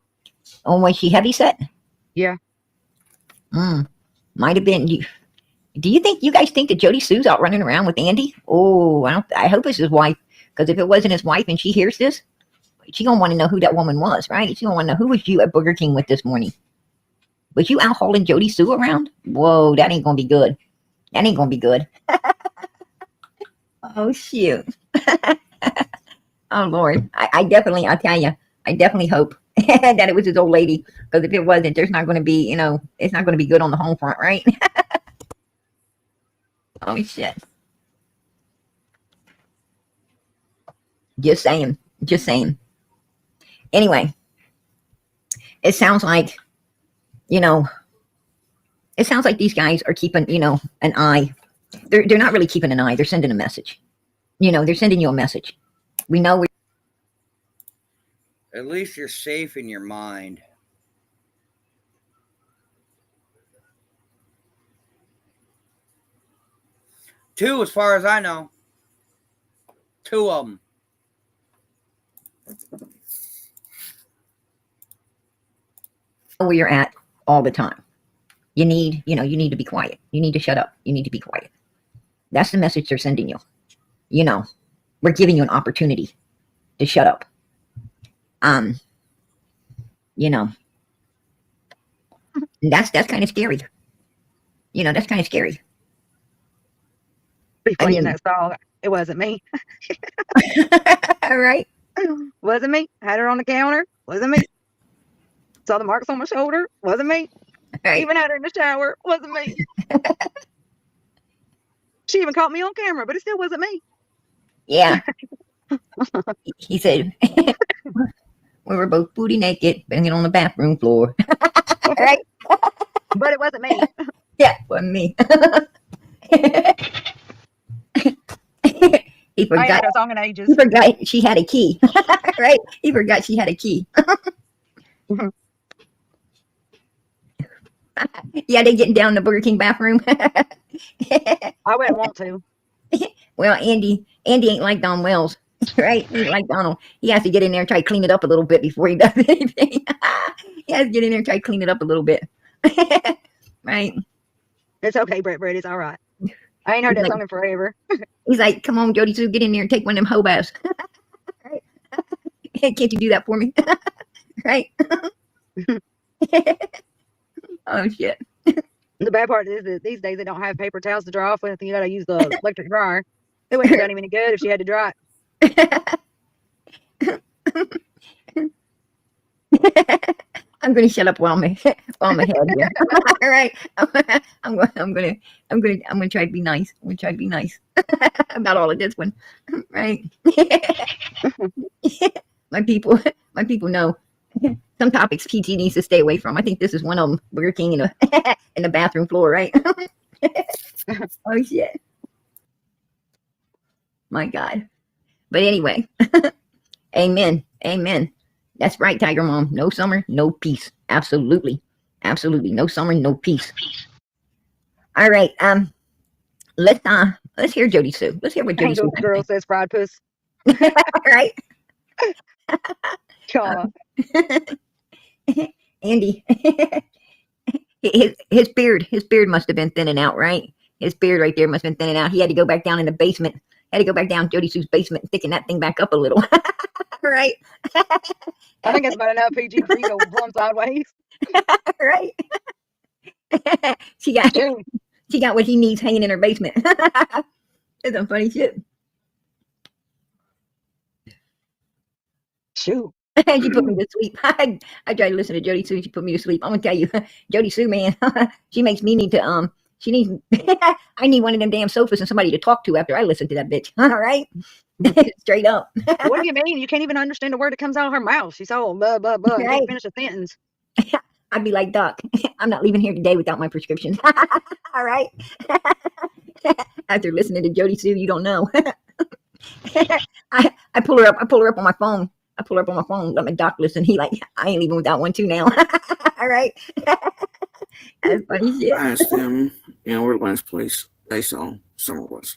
Oh, was she heavy set? Yeah. Might have been. Do you guys think that Jody Sue's out running around with Andy? Oh, I hope it's his wife. Because if it wasn't his wife and she hears this, she gonna want to know who that woman was, right? She gonna want to know, who was you at Burger King with this morning? Was you out hauling Jody Sue around? Whoa, that ain't gonna be good. That ain't gonna be good. Oh shoot. Oh Lord. I definitely, I'll tell you, I definitely hope that it was his old lady. Because if it wasn't, there's not gonna be, it's not gonna be good on the home front, right? Oh shit. Just saying. Just saying. Anyway, it sounds like, it sounds like these guys are keeping, an eye. They're not really keeping an eye. They're sending a message. They're sending you a message. We know we're. At least you're safe in your mind. Two, as far as I know. Two of them. Where you're at all the time. You need to be quiet. You need to shut up. You need to be quiet. That's the message they're sending you. We're giving you an opportunity to shut up. That's kind of scary. That's kind of scary. Before in that song, it wasn't me. All right. Wasn't me. Had her on the counter. Wasn't me. Saw the marks on my shoulder. Wasn't me. Right. Even had her in the shower. Wasn't me. She even caught me on camera, but it still wasn't me. Yeah. He said we were both booty naked, banging on the bathroom floor. Right. But it wasn't me. Yeah, wasn't me. He I ain't forgot. heard that song in ages. He forgot she had a key. Right? He forgot she had a key. Yeah, they getting down in the Burger King bathroom. I wouldn't want to. Well, Andy ain't like Don Wells, right? He ain't like Donald. He has to get in there and try to clean it up a little bit before he does anything. He has to get in there and try to clean it up a little bit. Right? It's okay, Brett. It's all right. I ain't heard He's that like, song in forever. he's like, come on, Jody Sue, get in there and take one of them hoe baths. Right? Can't you do that for me? Right? Oh, shit. The bad part is that these days they don't have paper towels to dry off with. You got to use the electric dryer. It wouldn't have done him any good if she had to dry it. I'm gonna shut up while I'm ahead here. All right. I'm gonna try to be nice. I'm gonna try to be nice about all of this one. Right. my people know some topics PT needs to stay away from. I think this is one of them. Burger King in the in the bathroom floor, right? Oh shit. My God. But anyway. Amen. Amen. That's right, Tiger Mom. No summer, no peace. Absolutely. Absolutely. No summer, no peace. All right. Let's hear Jody Sue. Let's hear what Jody Angel Sue girl says fried puss. All right. God. Andy. His beard must have been thinning out, right? His beard right there must have been thinning out. He had to go back down in the basement. Had to go back down Jody Sue's basement and thicken that thing back up a little. Right. I think it's about enough PG for you to go plumb sideways. Right. She got what he needs hanging in her basement. That's some funny shit. Shoot. She put me to sleep. I tried to listen to Jody Sue. She put me to sleep. I'm gonna tell you, Jody Sue, man, she makes me need to She needs. I need one of them damn sofas and somebody to talk to after I listen to that bitch. All right, straight up. What do you mean? You can't even understand a word that comes out of her mouth. She's all blah blah blah. Right. Can't finish a sentence. I'd be like, Doc, I'm not leaving here today without my prescription. All right. After listening to Jody Sue, you don't know. I pull her up. I pull her up on my phone. Let my doc listen. He like, I ain't leaving without one too now. All right. That's funny shit. I asked them, where the last place they saw Summer was.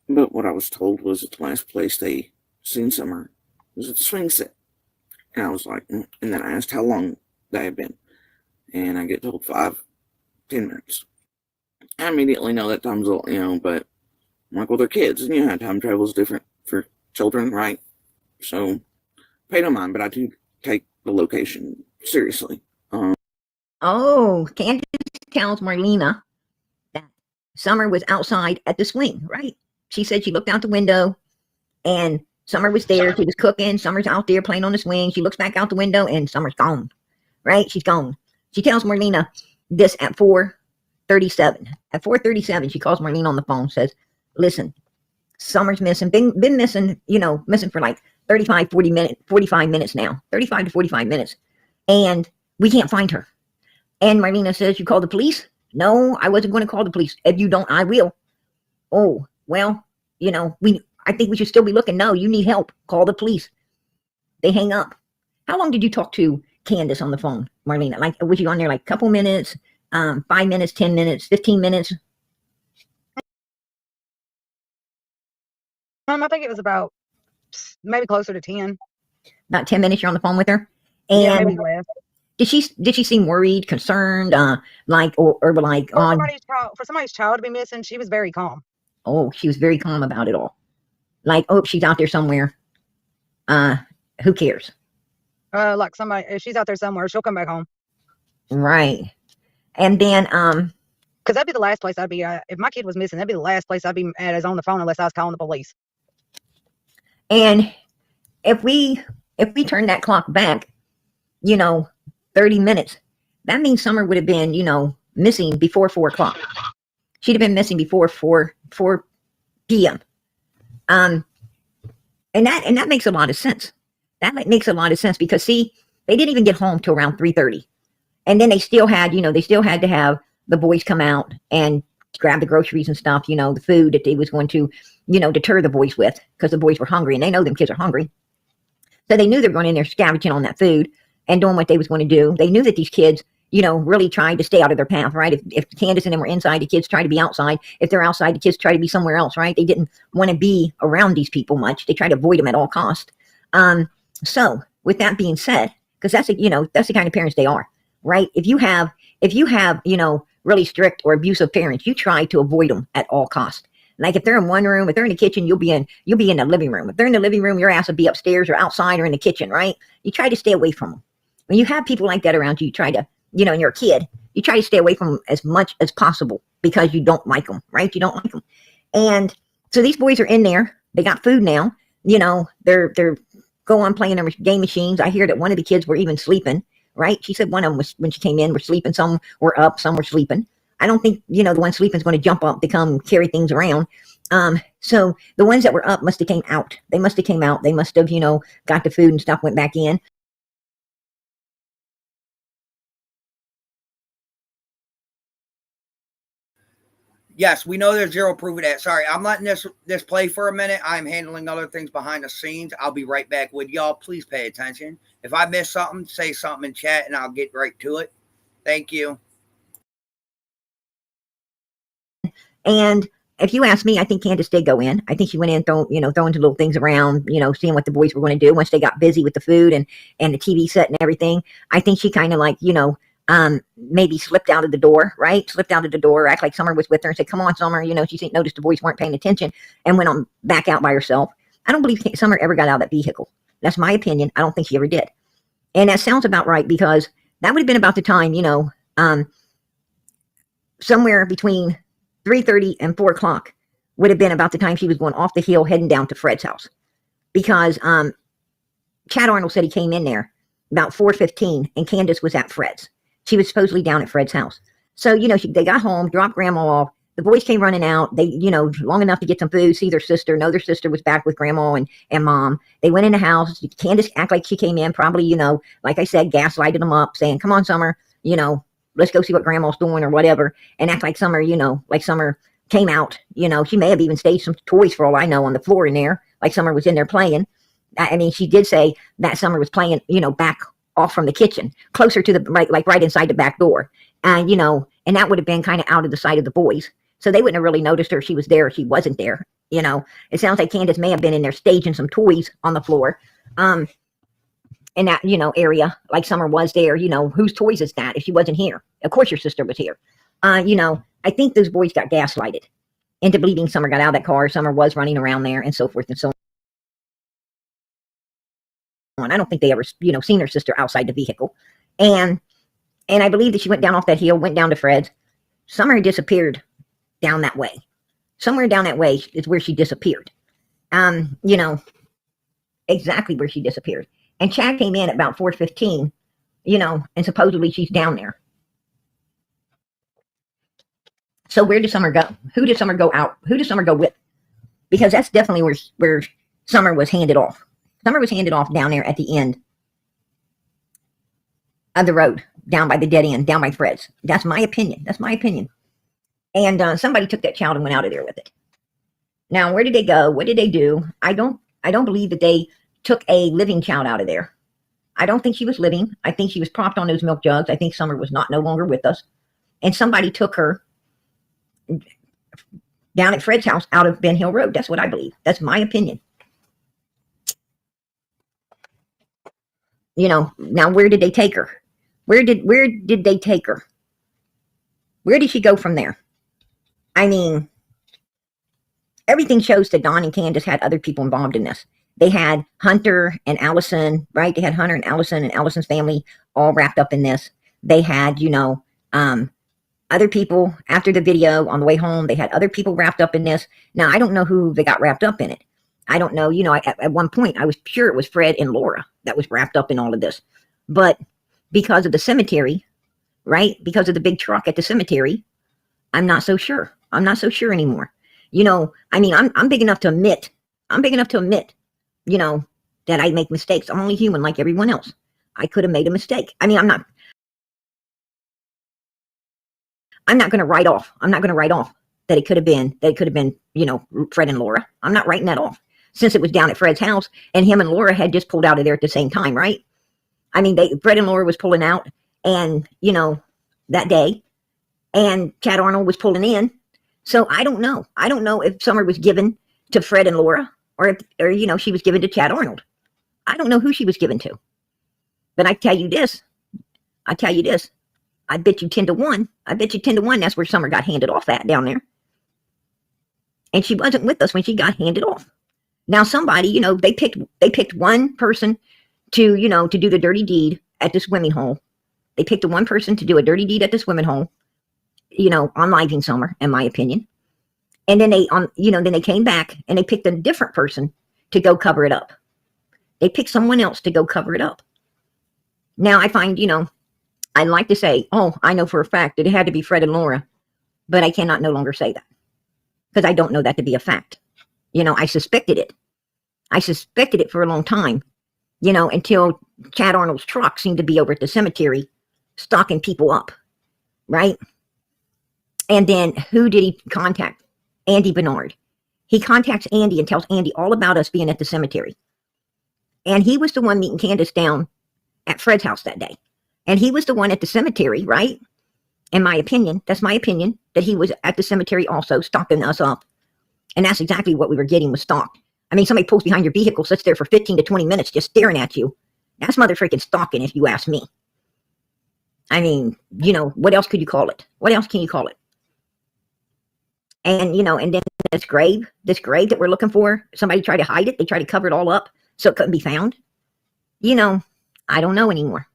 But what I was told was that the last place they seen Summer was at the swing set. And I was like, and then I asked how long they had been. And I get told 5-10 minutes. I immediately know that time's a little, but I'm like, well, they're kids. And how time travel is different for children, right? So, pay no mind, but I do take the location seriously. Oh, Candace tells Marlena that Summer was outside at the swing, right? She said she looked out the window and Summer was there. She was cooking. Summer's out there playing on the swing. She looks back out the window and Summer's gone, right? She's gone. She tells Marlena this at 4:37. At 4:37, she calls Marlena on the phone, says, listen, Summer's missing. Been missing, missing for like 45 minutes now. 35 to 45 minutes. And we can't find her. And Marlena says, you call the police? No, I wasn't going to call the police. If you don't, I will. Oh, well, I think we should still be looking. No, you need help. Call the police. They hang up. How long did you talk to Candace on the phone, Marlena? Like, was you on there like a couple minutes, 5 minutes, 10 minutes, 15 minutes? I think it was about maybe closer to 10. About 10 minutes you're on the phone with her? Yeah, And maybe less. did she seem worried, concerned, or like, For somebody's child to be missing, she was very calm. Oh, she was very calm about it all. Like, oh, she's out there somewhere. Who cares? Like somebody, if she's out there somewhere, she'll come back home. Right. And then, because that'd be the last place I'd be at. If my kid was missing, that'd be the last place I'd be at is on the phone unless I was calling the police. And if we turn that clock back, 30 minutes, that means Summer would have been, missing before 4 o'clock. She'd have been missing before 4 p.m. And that makes a lot of sense. That makes a lot of sense because see, they didn't even get home till around 3:30. And then they still had to have the boys come out and grab the groceries and stuff, the food that they was going to, deter the boys with, because the boys were hungry, and they know them kids are hungry. So they knew they were going in there scavenging on that food and doing what they was going to do. They knew that these kids, really tried to stay out of their path, right? If Candace and them were inside, the kids tried to be outside. If they're outside, the kids try to be somewhere else, right? They didn't want to be around these people much. They tried to avoid them at all costs. So with that being said, because that's the kind of parents they are, right? If you have, really strict or abusive parents, you try to avoid them at all costs. Like if they're in one room, if they're in the kitchen, you'll be in the living room. If they're in the living room, your ass will be upstairs or outside or in the kitchen, right? You try to stay away from them. When you have people like that around you, you try to, and you're a kid, you try to stay away from them as much as possible because you don't like them, right? You don't like them. And so these boys are in there. They got food now. They're go on playing their game machines. I hear that one of the kids were even sleeping, right? She said one of them was, when she came in, were sleeping. Some were up, some were sleeping. I don't think, the one sleeping is going to jump up to come carry things around. So the ones that were up must have came out. They must have came out. They must have, got the food and stuff, went back in. Yes, we know there's zero proof of that. Sorry, I'm letting this play for a minute. I'm handling other things behind the scenes. I'll be right back with y'all. Please pay attention. If I miss something, say something in chat and I'll get right to it. Thank you. And if you ask me, I think Candace did go in. I think she went in, throwing little things around, seeing what the boys were going to do once they got busy with the food and the TV set and everything. I think she kind of maybe slipped out of the door, right? Slipped out of the door, act like Summer was with her and said, "Come on, Summer." She noticed the boys weren't paying attention and went on back out by herself. I don't believe Summer ever got out of that vehicle. That's my opinion. I don't think she ever did. And that sounds about right, because that would have been about the time, somewhere between 3:30 and 4 o'clock would have been about the time she was going off the hill heading down to Fred's house, because Chad Arnold said he came in there about 4:15 and Candace was at Fred's. She was supposedly down at Fred's house. So, they got home, dropped Grandma off. The boys came running out. They, long enough to get some food, see their sister, know their sister was back with Grandma and Mom. They went in the house. Candace acted like she came in, probably, like I said, gaslighted them up, saying, "Come on, Summer, let's go see what Grandma's doing," or whatever, and act like Summer, like Summer came out. She may have even staged some toys, for all I know, on the floor in there, like Summer was in there playing. I mean, she did say that Summer was playing, back off from the kitchen, closer to the right inside the back door. And, and that would have been kind of out of the sight of the boys. So they wouldn't have really noticed her if she was there or she wasn't there. It sounds like Candace may have been in there staging some toys on the floor. In that, area, like Summer was there, whose toys is that if she wasn't here? Of course your sister was here. I think those boys got gaslighted into believing Summer got out of that car. Summer was running around there and so forth and so on. I don't think they ever, seen her sister outside the vehicle. And I believe that she went down off that hill, went down to Fred's. Summer had disappeared down that way. Somewhere down that way is where she disappeared. Exactly where she disappeared. And Chad came in at about 4:15, and supposedly she's down there. So where did Summer go? Who did Summer go out? Who did Summer go with? Because that's definitely where Summer was handed off. Summer was handed off down there at the end of the road, down by the dead end, down by Fred's. That's my opinion. And somebody took that child and went out of there with it. Now, where did they go? What did they do? I don't believe that they took a living child out of there. I don't think she was living. I think she was propped on those milk jugs. I think Summer was no longer with us. And somebody took her down at Fred's house out of Ben Hill Road. That's what I believe. That's my opinion. Now where did they take her? Where did they take her? Where did she go from there? I mean, everything shows that Don and Candace had other people involved in this. They had Hunter and Allison, right? They had Hunter and Allison's family all wrapped up in this. They had, other people after the video on the way home. They had other people wrapped up in this. Now, I don't know who they got wrapped up in it. I don't know. At one point, I was sure it was Fred and Laura that was wrapped up in all of this. But because of the cemetery, right? Because of the big truck at the cemetery, I'm not so sure. I'm not so sure anymore. I'm big enough to admit, that I make mistakes. I'm only human like everyone else. I could have made a mistake. I'm not going to write off. I'm not going to write off that it could have been, you know, Fred and Laura. I'm not writing that off since it was down at Fred's house and him and Laura had just pulled out of there at the same time, right? I mean, Fred and Laura was pulling out and, you know, that day, and Chad Arnold was pulling in. So I don't know. I don't know if Summer was given to Fred and Laura or you know, she was given to Chad Arnold. I don't know who she was given to. But I tell you this. I bet you 10 to 1. I bet you 10 to 1 that's where Summer got handed off at down there. And she wasn't with us when she got handed off. Now somebody, you know, they picked one person to, you know, to do the dirty deed at the swimming hole. They picked the one person to do a dirty deed at the swimming hole, you know, unliving Summer, in my opinion. And then then they came back and they picked a different person to go cover it up. They picked someone else to go cover it up. Now I find, you know, I like to say, oh, I know for a fact that it had to be Fred and Laura, but I cannot no longer say that because I don't know that to be a fact. You know, I suspected it. I suspected it for a long time, you know, until Chad Arnold's truck seemed to be over at the cemetery stalking people up, right? And then who did he contact? Andy Bernard. He contacts Andy and tells Andy all about us being at the cemetery. And he was the one meeting Candace down at Fred's house that day. And he was the one at the cemetery, right? In my opinion, that's my opinion, that he was at the cemetery also stalking us up. And that's exactly what we were getting, was stalked. I mean, somebody pulls behind your vehicle, sits there for 15 to 20 minutes just staring at you. That's mother freaking stalking, if you ask me. I mean, you know, what else could you call it? What else can you call it? And, you know, and then this grave that we're looking for, somebody tried to hide it. They tried to cover it all up so it couldn't be found. You know, I don't know anymore.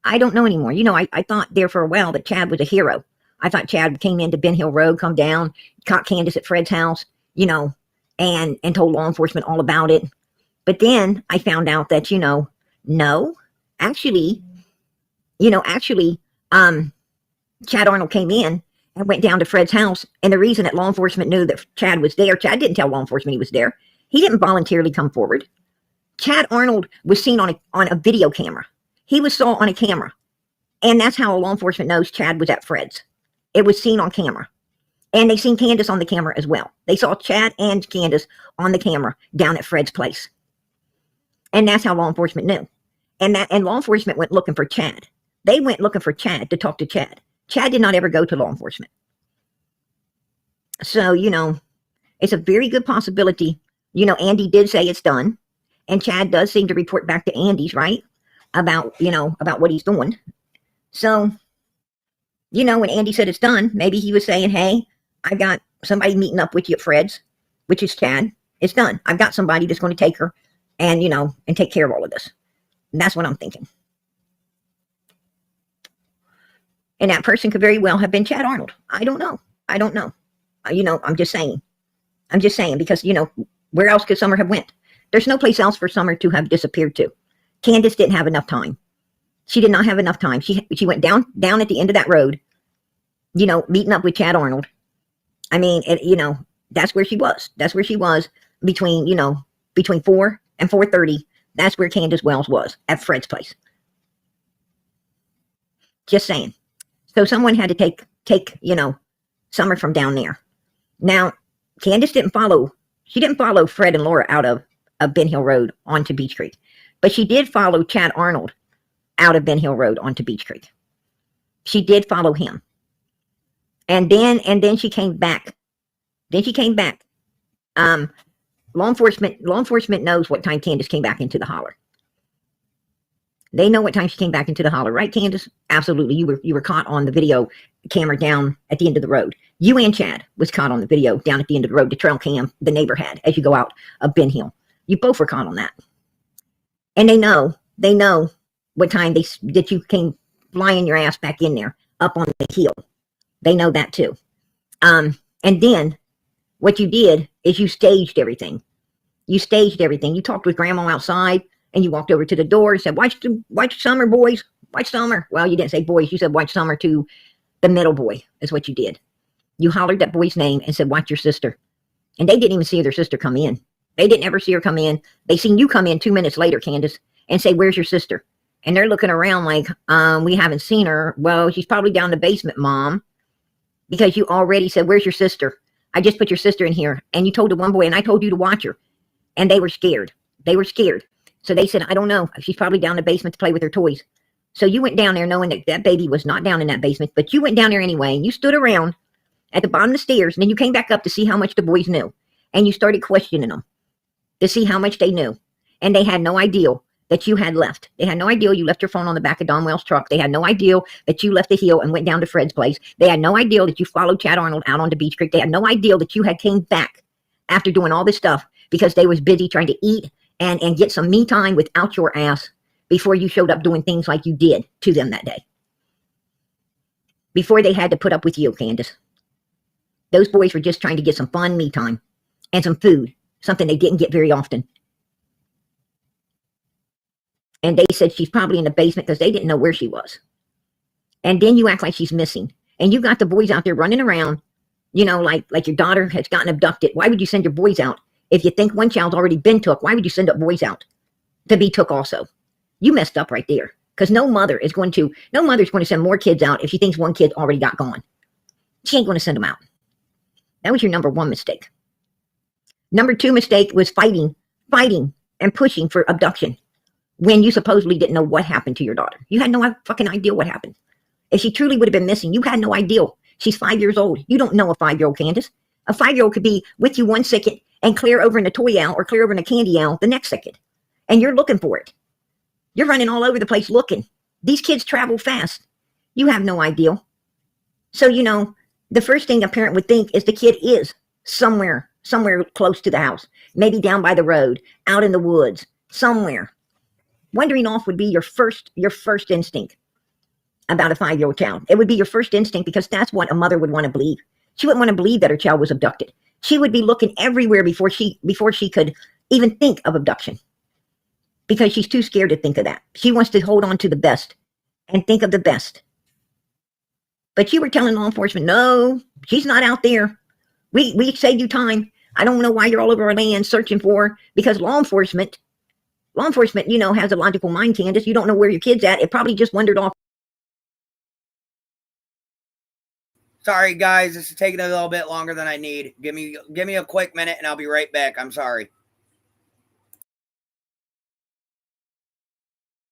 You know, I thought there for a while that Chad was a hero. I thought Chad came into Ben Hill Road, come down, caught Candace at Fred's house, you know, and told law enforcement all about it. But then I found out that, you know, no, actually, Chad Arnold came in and went down to Fred's house. And the reason that law enforcement knew that Chad was there, Chad didn't tell law enforcement he was there. He didn't voluntarily come forward. Chad Arnold was seen on a video camera. He was saw on a camera. And that's how law enforcement knows Chad was at Fred's. It was seen on camera. And they seen Candace on the camera as well. They saw Chad and Candace on the camera down at Fred's place. And that's how law enforcement knew. And law enforcement went looking for Chad. They went looking for Chad to talk to Chad. Chad did not ever go to law enforcement. So, you know, it's a very good possibility. You know, Andy did say it's done. And Chad does seem to report back to Andy's, right? About what he's doing. So, you know, when Andy said it's done, maybe he was saying, hey, I got somebody meeting up with you at Fred's, which is Chad. It's done. I've got somebody that's going to take her and, you know, and take care of all of this. And that's what I'm thinking. And that person could very well have been Chad Arnold. I don't know. You know, I'm just saying because, you know, where else could Summer have went? There's no place else for Summer to have disappeared to. Candace didn't have enough time. She did not have enough time. She went down at the end of that road, you know, meeting up with Chad Arnold. I mean, you know, that's where she was. That's where she was between 4 and 4:30. That's where Candace Wells was, at Fred's place. Just saying. So someone had to take, you know, Summer from down there. Now, Candace didn't follow Fred and Laura out of Ben Hill Road onto Beach Creek. But she did follow Chad Arnold out of Ben Hill Road onto Beach Creek. She did follow him. And then she came back. Law enforcement knows what time Candace came back into the holler. They know what time she came back into the holler, right, Candace? Absolutely. You were caught on the video camera down at the end of the road. You and Chad was caught on the video down at the end of the road, the trail cam the neighbor had as you go out of Ben Hill. You both were caught on that. And they know what time that you came flying your ass back in there up on the hill. They know that too. And then what you did is you staged everything. You talked with Grandma outside and you walked over to the door and said, watch Summer, boys. Watch Summer. Well, you didn't say boys. You said watch Summer to the middle boy is what you did. You hollered that boy's name and said, watch your sister. And they didn't even see their sister come in. They didn't ever see her come in. They seen you come in 2 minutes later, Candace, and say, where's your sister? And they're looking around like, we haven't seen her. Well, she's probably down in the basement, Mom. because you already said, where's your sister? I just put your sister in here. And you told the one boy, and I told you to watch her. And they were scared. They were scared. So they said, I don't know. She's probably down in the basement to play with her toys. So you went down there knowing that that baby was not down in that basement, but you went down there anyway, and you stood around at the bottom of the stairs, and then you came back up to see how much the boys knew. And you started questioning them to see how much they knew. And they had no idea that you had left. They had no idea you left your phone on the back of Don Wells' truck. They had no idea that you left the hill and went down to Fred's place. They had no idea that you followed Chad Arnold out onto Beach Creek. They had no idea that you had came back after doing all this stuff because they was busy trying to eat and get some me time without your ass before you showed up doing things like you did to them that day. Before they had to put up with you, Candace. Those boys were just trying to get some fun me time and some food, something they didn't get very often. And they said she's probably in the basement because they didn't know where she was. And then you act like she's missing. And you got the boys out there running around, you know, like your daughter has gotten abducted. Why would you send your boys out? If you think one child's already been took, why would you send up boys out to be took also? You messed up right there. Because no mother's going to send more kids out if she thinks one kid already got gone. She ain't going to send them out. That was your number one mistake. Number two mistake was fighting and pushing for abduction when you supposedly didn't know what happened to your daughter. You had no fucking idea what happened. If she truly would have been missing, you had no idea. She's 5 years old. You don't know a 5-year-old, Candace. A 5-year-old could be with you one second and clear over in a toy aisle or clear over in a candy aisle the next second. And you're looking for it. You're running all over the place looking. These kids travel fast. You have no idea. So, you know, the first thing a parent would think is the kid is somewhere close to the house, maybe down by the road, out in the woods, somewhere. Wandering off would be your first instinct about a 5-year-old child. It would be your first instinct because that's what a mother would want to believe. She wouldn't want to believe that her child was abducted. She would be looking everywhere before she could even think of abduction because she's too scared to think of that. She wants to hold on to the best and think of the best. But you were telling law enforcement, no, she's not out there. We saved you time. I don't know why you're all over our land searching for her, because law enforcement, you know, has a logical mind, Candace. You don't know where your kid's at. It probably just wandered off. Sorry, guys. This is taking a little bit longer than I need. Give me a quick minute, and I'll be right back. I'm sorry.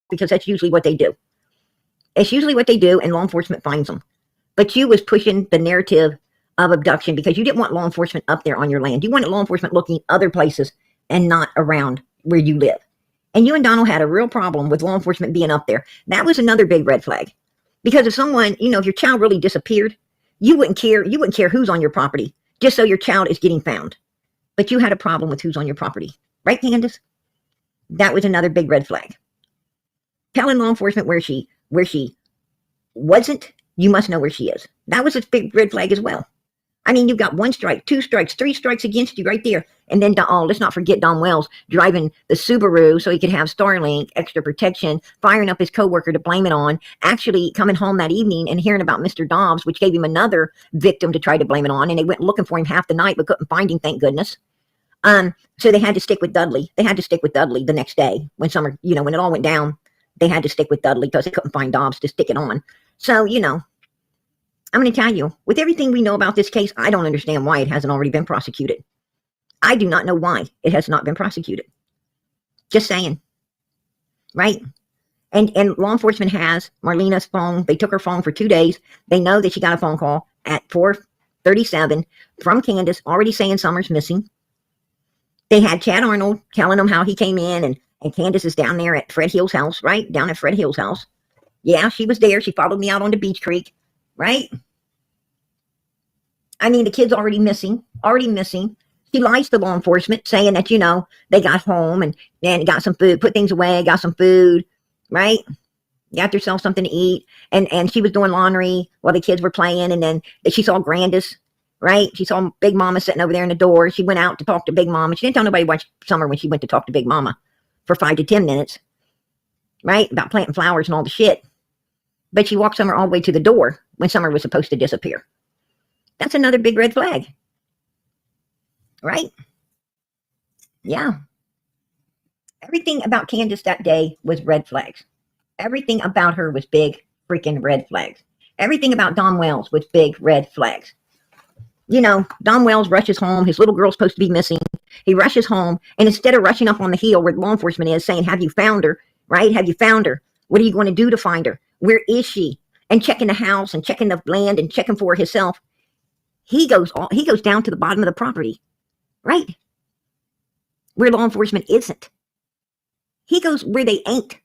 Because that's usually what they do. It's usually what they do, and law enforcement finds them. But you was pushing the narrative of abduction because you didn't want law enforcement up there on your land. You wanted law enforcement looking other places and not around where you live. And you and Donald had a real problem with law enforcement being up there. That was another big red flag. Because if someone, you know, if your child really disappeared, you wouldn't care who's on your property, just so your child is getting found. But you had a problem with who's on your property. Right, Candace? That was another big red flag. Telling law enforcement where she wasn't, you must know where she is. That was a big red flag as well. I mean, you've got 1 strike, 2 strikes, 3 strikes against you right there. And then, let's not forget Don Wells driving the Subaru so he could have Starlink, extra protection, firing up his coworker to blame it on, actually coming home that evening and hearing about Mr. Dobbs, which gave him another victim to try to blame it on. And they went looking for him half the night, but couldn't find him, thank goodness. So they had to stick with Dudley. They had to stick with Dudley the next day when when it all went down. They had to stick with Dudley because they couldn't find Dobbs to stick it on. So, you know, I'm going to tell you, with everything we know about this case, I don't understand why it hasn't already been prosecuted. I do not know why it has not been prosecuted. Just saying. Right? And law enforcement has Marlena'S phone. They took her phone for 2 days. They know that she got a phone call at 4:37 from Candace already saying Summer's missing. They had Chad Arnold telling them how he came in and Candace is down there at Fred Hill's house, right? Down at Fred Hill's house. Yeah, she was there. She followed me out onto Beach Creek. Right? I mean, the kid's already missing. She lies to law enforcement saying that, you know, they got home and got some food, put things away, got some food, right? Got herself something to eat. And she was doing laundry while the kids were playing. And then she saw Grandis, right? She saw Big Mama sitting over there in the door. She went out to talk to Big Mama. She didn't tell nobody about Summer when she went to talk to Big Mama for 5 to 10 minutes, right? About planting flowers and all the shit. But she walked Summer all the way to the door when Summer was supposed to disappear. That's another big red flag. Right? Yeah. Everything about Candace that day was red flags. Everything about her was big freaking red flags. Everything about Don Wells was big red flags. You know, Don Wells rushes home. His little girl's supposed to be missing. He rushes home, and instead of rushing up on the hill where law enforcement is saying, have you found her? Right? Have you found her? What are you going to do to find her? Where is she? And checking the house and checking the land and checking for himself. He goes down to the bottom of the property, right? Where law enforcement isn't. He goes where they ain't.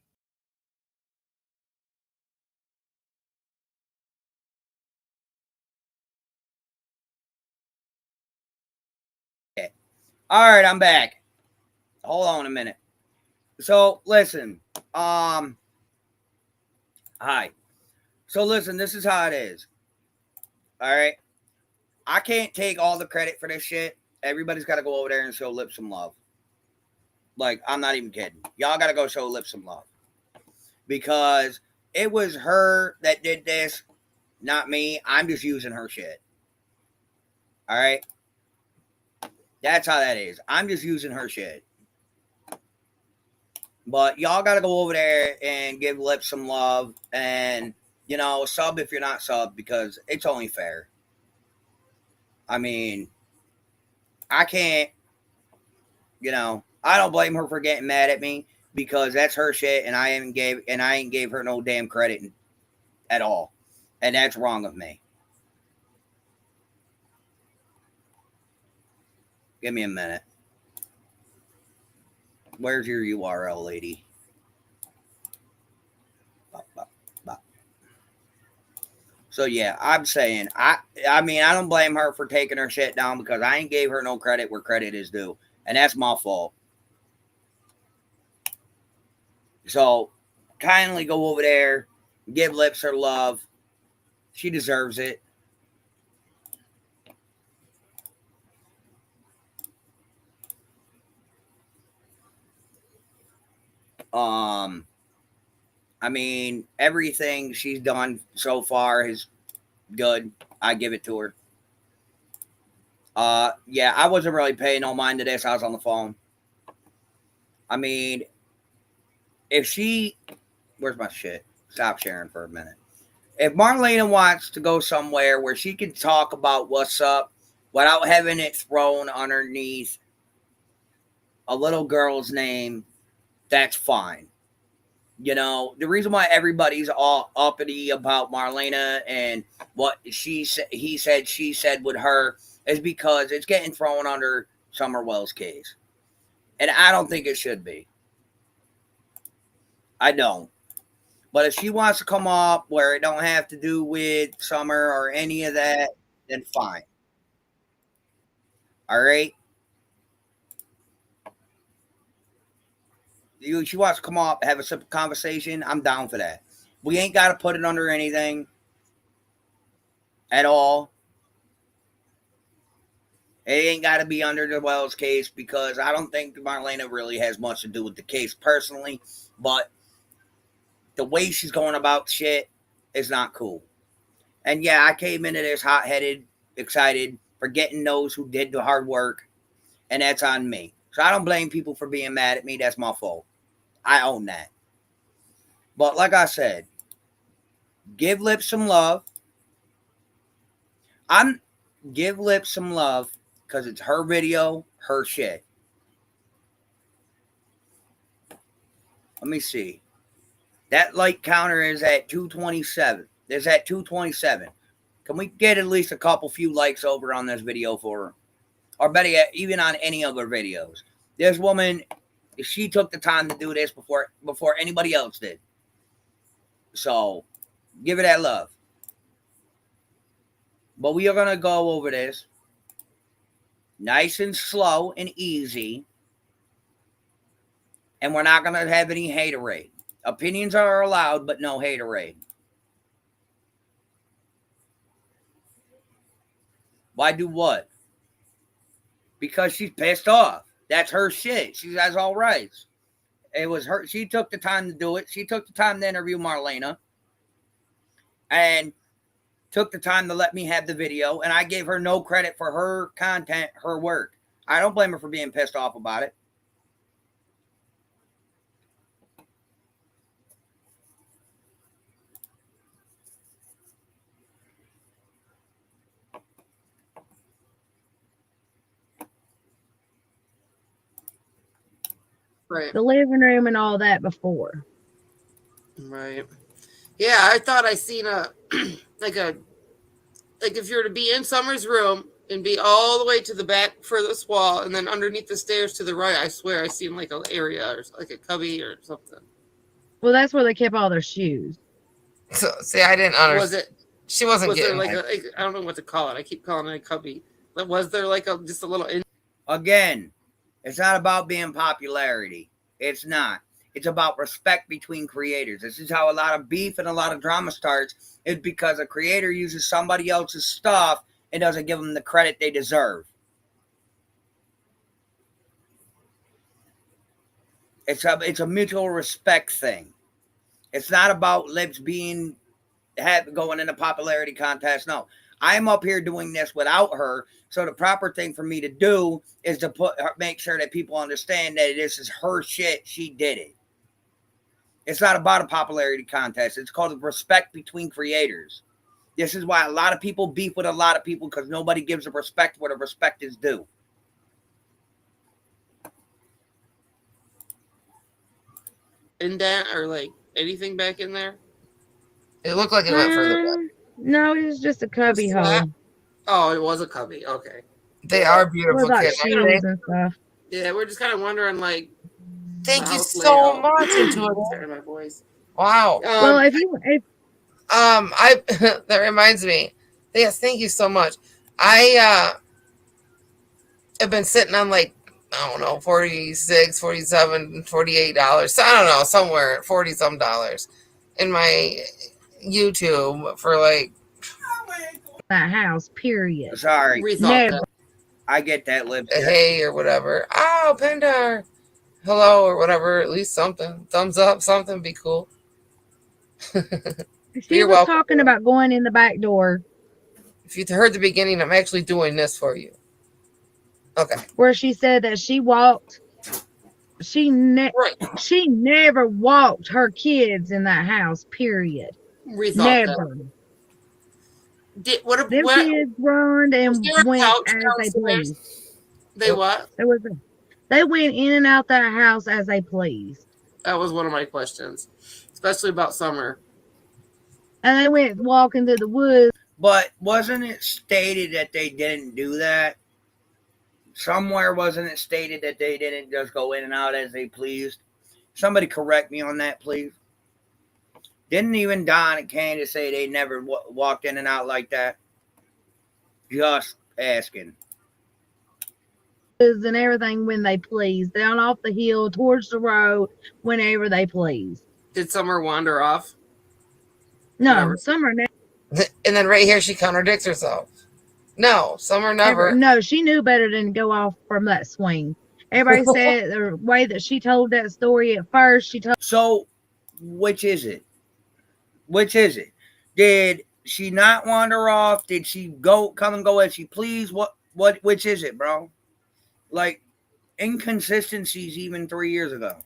All right, I'm back. Hold on a minute. So listen, hi. So listen, this is how it is. All right, I can't take all the credit for this shit. Everybody's got to go over there and show Lip some love. Like, I'm not even kidding. Y'all got to go show Lip some love, because it was her that did this, not me. I'm just using her shit. All right, that's how that is. I'm just using her shit. But y'all got to go over there and give Lip some love, and, you know, sub if you're not sub, because it's only fair. I mean, I can't, you know, I don't blame her for getting mad at me, because that's her shit, and I ain't gave her no damn credit at all. And that's wrong of me. Give me a minute. Where's your URL, lady? So yeah, I'm saying I mean, I don't blame her for taking her shit down, because I ain't gave her no credit where credit is due, and that's my fault. So kindly go over there, give Lips her love. She deserves it. I mean, everything she's done so far is good. I give it to her. Yeah, I wasn't really paying no mind to this. I was on the phone. I mean, if she, where's my shit? Stop sharing for a minute. If Marlena wants to go somewhere where she can talk about what's up without having it thrown underneath a little girl's name, that's fine. You know, the reason why everybody's all uppity about Marlena and what he said, she said with her, is because it's getting thrown under Summer Wells' case. And I don't think it should be. I don't. But if she wants to come up where it don't have to do with Summer or any of that, then fine. All right? She wants to come up, have a simple conversation, I'm down for that. We ain't got to put it under anything at all. It ain't got to be under the Wells case, because I don't think Marlena really has much to do with the case personally. But the way she's going about shit is not cool. And yeah, I came into this hot-headed, excited, forgetting those who did the hard work, and that's on me. So I don't blame people for being mad at me. That's my fault. I own that. But like I said, give Lip some love. Give Lip some love, because it's her video, her shit. Let me see. That like counter is at 227. It's at 227. Can we get at least a couple few likes over on this video for her? Or better yet, even on any of her videos. This woman, she took the time to do this before anybody else did. So, give her that love. But we are going to go over this nice and slow and easy. And we're not going to have any haterade. Opinions are allowed, but no haterade. Why do what? Because she's pissed off. That's her shit. She has all rights. It was her. She took the time to do it. She took the time to interview Marlena. And took the time to let me have the video. And I gave her no credit for her content, her work. I don't blame her for being pissed off about it. Right. the living room and all that before. Right. Yeah, I thought I seen a like a like if you were to be in Summer's room and be all the way to the back furthest wall, and then underneath the stairs to the right, I swear I seen like an area or like a cubby or something. Well, that's where they kept all their shoes. So see, I didn't understand. Was it? She wasn't Was there getting like I don't know what to call it. I keep calling it a cubby. But was there like just a little? Again, it's not about being popularity. It's not. It's about respect between creators. This is how a lot of beef and a lot of drama starts, is because a creator uses somebody else's stuff and doesn't give them the credit they deserve. It's a mutual respect thing. It's not about lips being going in a popularity contest. No, I'm up here doing this without her. So the proper thing for me to do is to make sure that people understand that this is her shit. She did it. It's not about a popularity contest. It's called respect between creators. This is why a lot of people beef with a lot of people, because nobody gives a respect where the respect is due. Indent or like anything back in there? It looked like it went further back. No, it was just a cubby hole. Oh, it was a cubby. Okay. They are With beautiful like kids. shoes and stuff. Yeah, we're just kind of wondering, like. Thank you so much, Intuitive. My voice. Wow. Well, if I that reminds me. Yes, thank you so much. I have been sitting on like, I don't know, $46, $47, $48. I don't know, somewhere 40 some dollars in my YouTube for like that house, period. Sorry. Never. I get that, Liv. Hey or whatever. Oh, Pendar. Hello or whatever. At least something. Thumbs up, something be cool. She was talking about going in the back door. If you heard the beginning, I'm actually doing this for you. Okay. Where she said that she walked. She never walked her kids in that house. Period. Never. Them kids run and went as they pleased. They what? They went in and out that house as they pleased. That was one of my questions, especially about Summer. And they went walking through the woods. But wasn't it stated that they didn't do that? Somewhere wasn't it stated that they didn't just go in and out as they pleased? Somebody correct me on that, please. Didn't even Don and Candace say they never walked in and out like that? Just asking. And everything when they please, down off the hill towards the road whenever they please. Did Summer wander off? No, never. Summer never. And then right here she contradicts herself. No, Summer never. No, she knew better than to go off from that swing. Everybody said the way that she told that story at first. She told. So, which is it? Which is it? Did she not wander off? Did she come and go as she pleased? Which is it, bro? Like, inconsistencies even 3 years ago.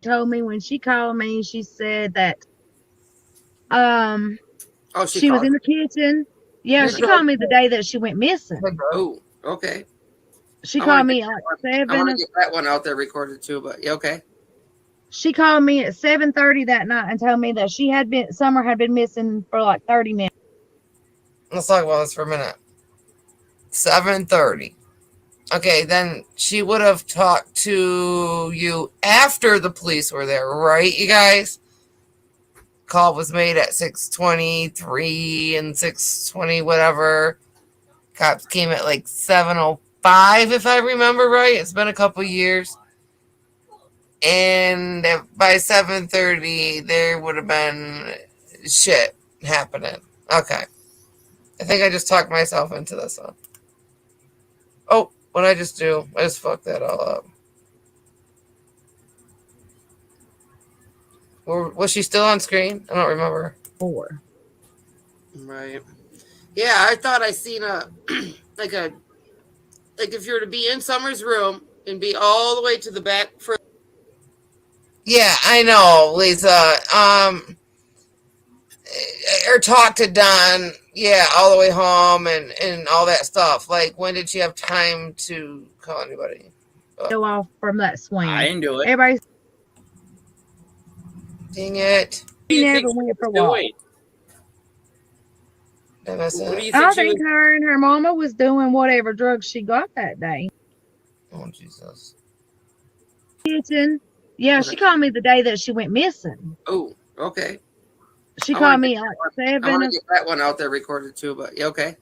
Told me when she called me, she said that she was in the kitchen. Yeah, she called me the day that she went missing. Oh, okay. She called me at 7. I want to get that one out there recorded too, but okay. She called me at 7:30 that night and told me that Summer had been missing for like 30 minutes. Let's talk about this for a minute. 7:30. Okay, then she would have talked to you after the police were there, right, you guys? Call was made at 6:23 and 6:20, whatever. Cops came at like 7:05, if I remember right. It's been a couple years. And by 7:30, there would have been shit happening. Okay. I think I just talked myself into this one. Oh, what did I just do? I just fucked that all up. Was she still on screen? I don't remember. 4. Right. Yeah, I thought I seen a like if you were to be in Summer's room and be all the way to the back for. Yeah, I know, Lisa. Or talk to Don, yeah, all the way home and all that stuff. Like, when did she have time to call anybody? Go off from that swing. I didn't do it. Everybody, Dang it. she never went for a walk. Did I mess What up? do you think I she was? think her and her mama was doing whatever drugs she got that day. Oh, Jesus. Kitchen. Yeah, she called me the day that she went missing. Oh, okay. She I wanna called me get at I want 7. to get that one out there recorded too, but yeah, okay.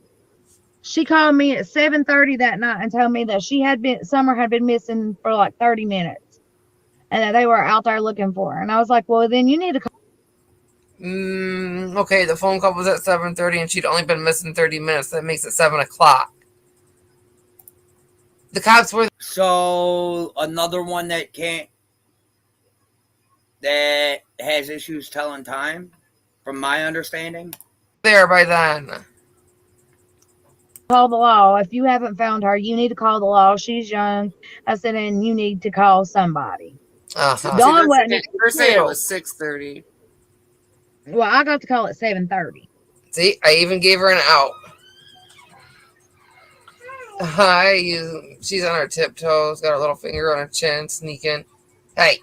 She called me at 7:30 that night and told me that Summer had been missing for like 30 minutes, and that they were out there looking for her. And I was like, well, then you need to call. Okay, the phone call was at 7:30 and she'd only been missing 30 minutes. That makes it 7 o'clock. The cops were So another one that has issues telling time, from my understanding. there by then. Call the law. If you haven't found her, you need to call the law. She's young. I said, and you need to call somebody. Uh-huh. Dawn wasn't. Her saying it was 6:30. Well, I got the call at 7:30. See, I even gave her an out. Hi, she's on her tiptoes, got her little finger on her chin, sneaking. Hey.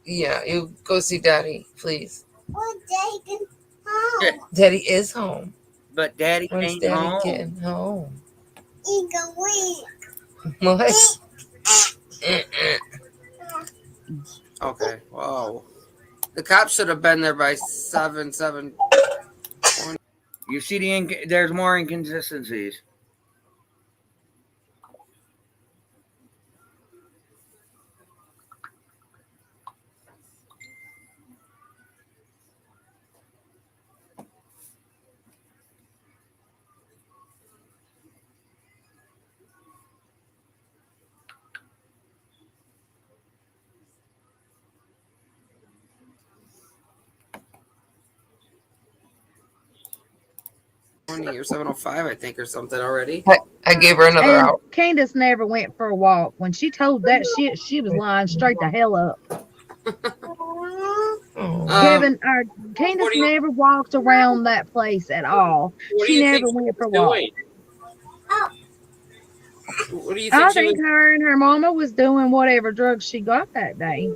Yeah, you go see Daddy, please. Daddy is home. But Daddy When's ain't Daddy home. getting home? What? Okay. Wow. The cops should have been there by 7. You see, there's more inconsistencies. Or 7:05, I think, or something already. I gave her another And out. Candace never went for a walk. When she told that shit, she was lying straight the hell up. Kevin, Candace never walked around that place at all. She never went for a walk. What do you think I she was? think her and her mama was doing whatever drugs she got that day.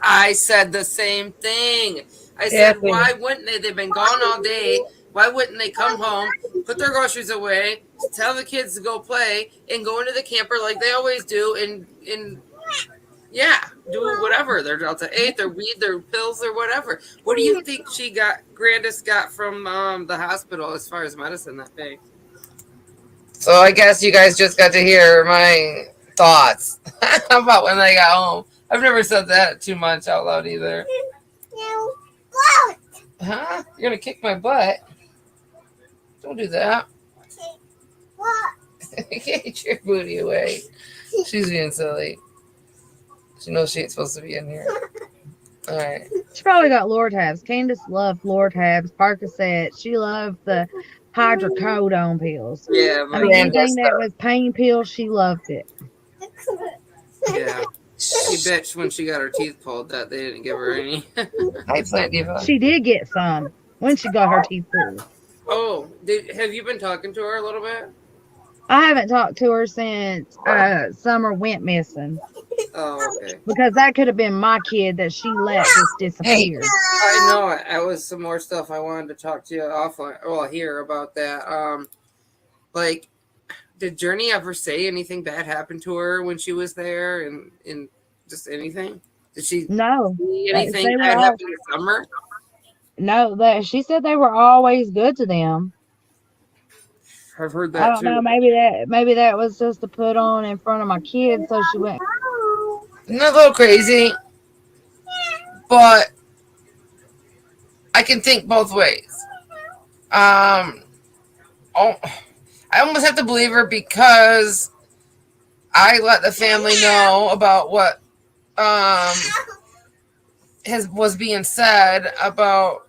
I said the same thing. I said, why wouldn't they? They've been gone all day. Why wouldn't they come home, put their groceries away, tell the kids to go play, and go into the camper like they always do, and yeah, do whatever. Their Delta 8, their weed, their pills, or whatever. What do you think Grandis got from the hospital as far as medicine that day? So I guess you guys just got to hear my thoughts about when I got home. I've never said that too much out loud either. Huh? You're gonna kick my butt? Don't do that. Get your booty away. She's being silly. She knows she ain't supposed to be in here. All right. She probably got Lortabs. Candace loved Lortabs, Percocet. She loved the hydrocodone pills. Yeah, I mean, anything that was pain pills, she loved it. Yeah. She bitched when she got her teeth pulled that they didn't give her any. She did get some when she got her teeth pulled. Oh, have you been talking to her a little bit? I haven't talked to her since Summer went missing. Oh, okay. Because that could have been my kid that she let just disappear. I know it. That was some more stuff I wanted to talk to you offline. Well, hear about that. Like, did Journey ever say anything bad happened to her when she was there, and just anything? Did she see anything bad happen to Summer? No, she said they were always good to them. I've heard that I don't know. Maybe that was just to put on in front of my kids, so she went. Isn't that a little crazy? But I can think both ways. I almost have to believe her because I let the family know about what was being said about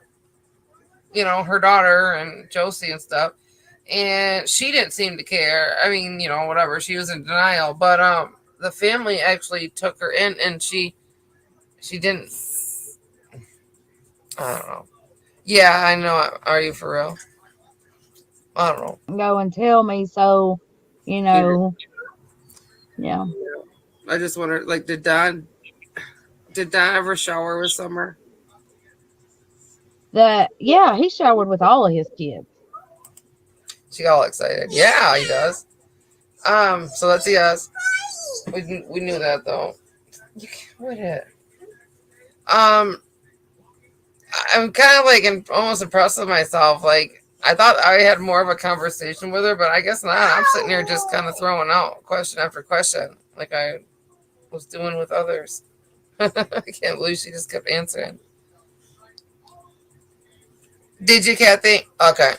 her daughter and Josie and stuff, and she didn't seem to care. I mean, whatever, she was in denial, but the family actually took her in, and she didn't. I don't know. Yeah, I know. Are you for real? I don't know. Go and tell me, so Yeah. I just wondered, like, did Don ever shower with Summer? Yeah, he showered with all of his kids. She got all excited. Yeah, he does. So that's a yes. We knew that though. You can't quit it. I'm kind of like almost impressed with myself. Like I thought I had more of a conversation with her, but I guess not. I'm sitting here just kind of throwing out question after question, like I was doing with others. I can't believe she just kept answering. Did you, Kathy? Okay.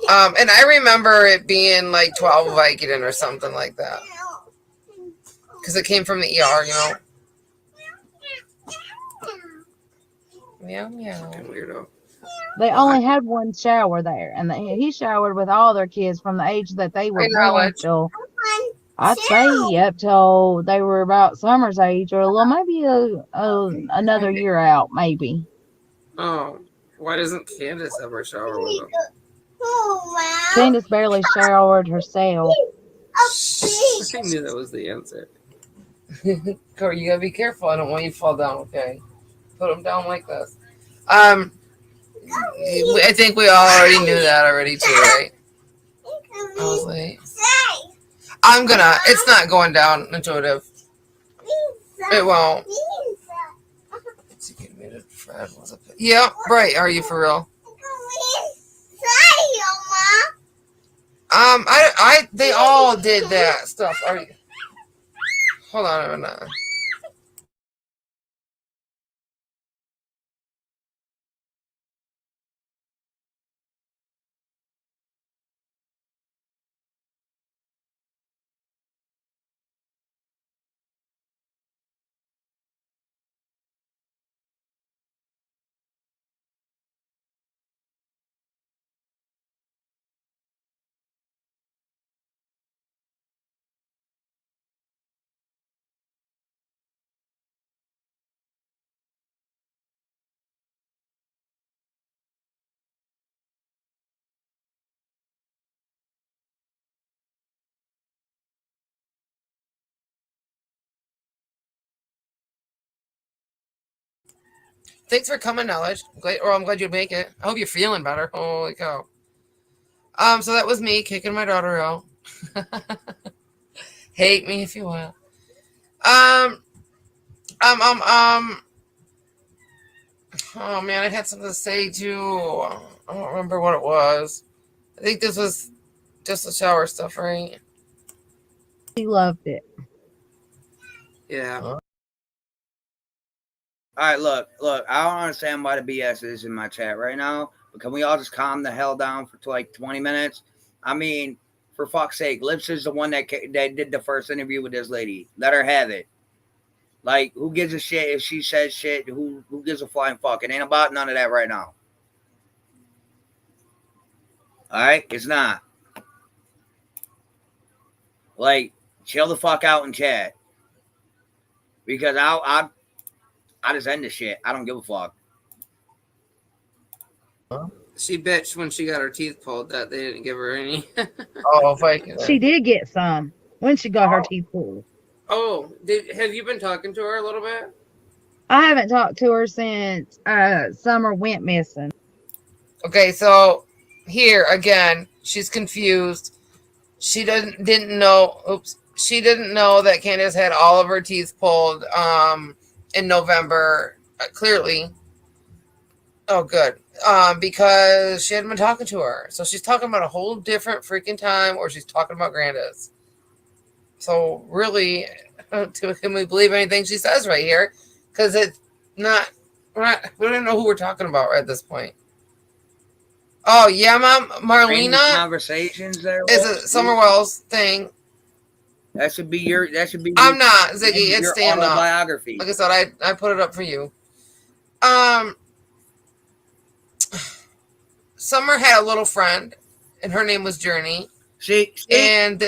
And I remember it being like 12 Vicodin or something like that, because it came from the ER, you know. Meow meow. Weirdo. They only had one shower there, and he showered with all their kids from the age that they were born Knowledge. till, I'd say, up till they were about Summer's age, or a little, maybe another year out, maybe. Oh, why doesn't Candace ever shower with them? Candace barely showered herself. I knew that was the answer. Corey, you gotta be careful. I don't want you to fall down. Okay, put them down like this. I think we all already knew that already too, right? I was late. It's not going down intuitive. It won't. Fred was up. Yeah, right. Are you for real? They all did that stuff. Are you? Hold on a minute. Thanks for coming, Knowledge. I'm glad you make it. I hope you're feeling better. Holy cow. So that was me kicking my daughter out. Hate me if you will. Um, um, um, um. Oh man, I had something to say too. I don't remember what it was. I think this was just the shower stuff, right? He loved it. Yeah. All right, look. I don't understand why the BS is in my chat right now. But can we all just calm the hell down for like 20 minutes? I mean, for fuck's sake, Lips is the one that did the first interview with this lady. Let her have it. Like, who gives a shit if she says shit? Who gives a flying fuck? It ain't about none of that right now. All right, it's not. Like, chill the fuck out and chat. Because I just end the shit. I don't give a fuck. She bitched when she got her teeth pulled that they didn't give her any. Oh, Vicodin. She did get some when she got her teeth pulled. Oh, have you been talking to her a little bit? I haven't talked to her since Summer went missing. Okay, so here again, she's confused. She didn't know. Oops, she didn't know that Candace had all of her teeth pulled in November. Clearly. Oh, good. Because she hadn't been talking to her, so she's talking about a whole different freaking time, or she's talking about Grandis. So really, can we believe anything she says right here? Because it's not. We don't even know who we're talking about at this point. Oh yeah, Mom. Marlena Conversations there is a Summerwell's thing. That should be your. That should be. I'm not Ziggy. It's your stand up. autobiography. Like I said, I put it up for you. Summer had a little friend, and her name was Journey. See? And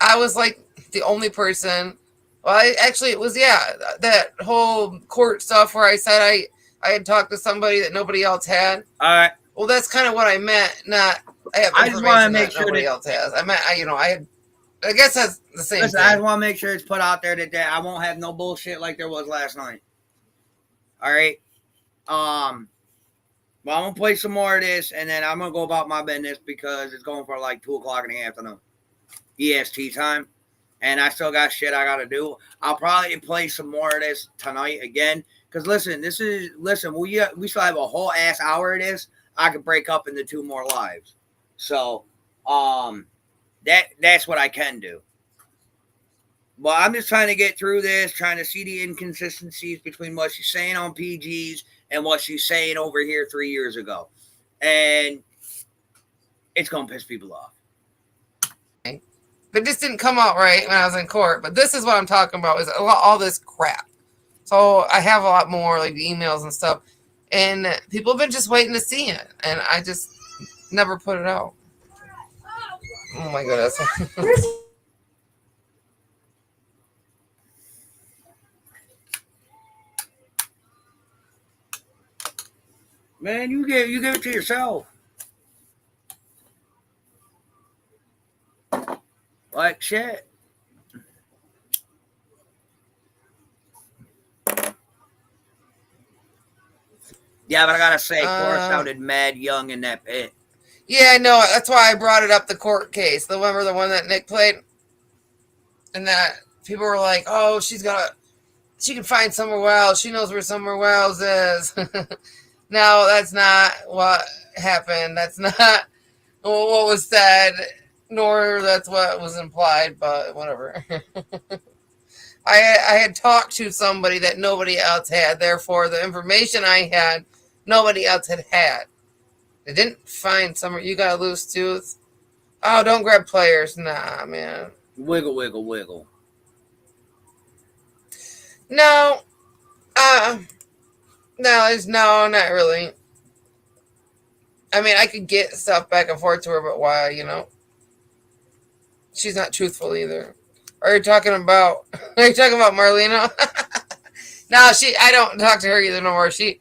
I was like the only person. Well, it was that whole court stuff where I said I had talked to somebody that nobody else had. All right. Well, that's kind of what I meant. Not I have information I just want to make sure nobody else has. I meant I had I guess that's the same Listen, I thing. just want to make sure it's put out there that I won't have no bullshit like there was last night. All right. Well, I'm gonna play some more of this, and then I'm gonna go about my business because it's going for like 2 o'clock in the afternoon, EST time, and I still got shit I gotta do. I'll probably play some more of this tonight again. Cause listen, we still have a whole ass hour of this. I could break up into 2 more lives, so that's what I can do. Well, I'm just trying to get through this, trying to see the inconsistencies between what she's saying on PGs and what she's saying over here 3 years ago. And it's going to piss people off. But this didn't come out right when I was in court. But this is what I'm talking about, is all this crap. So I have a lot more like emails and stuff. And people have been just waiting to see it. And I just never put it out. Oh my goodness. Man, you give it to yourself. Like shit. Yeah, but I gotta say, Cora sounded mad young in that pit. Yeah, I know. That's why I brought it up, the court case. Remember the one that Nick played? And that people were like, oh, she can find Summer Wells. She knows where Summer Wells is. No, that's not what happened. That's not what was said, nor that's what was implied, but whatever. I had talked to somebody that nobody else had. Therefore, the information I had, nobody else had. They didn't find Summer. You got a loose tooth? Oh, don't grab players. Nah, man. Wiggle, wiggle, wiggle. No. No, not really. I mean, I could get stuff back and forth to her, but why, She's not truthful either. Are you talking about Marlena? No, I don't talk to her either no more. She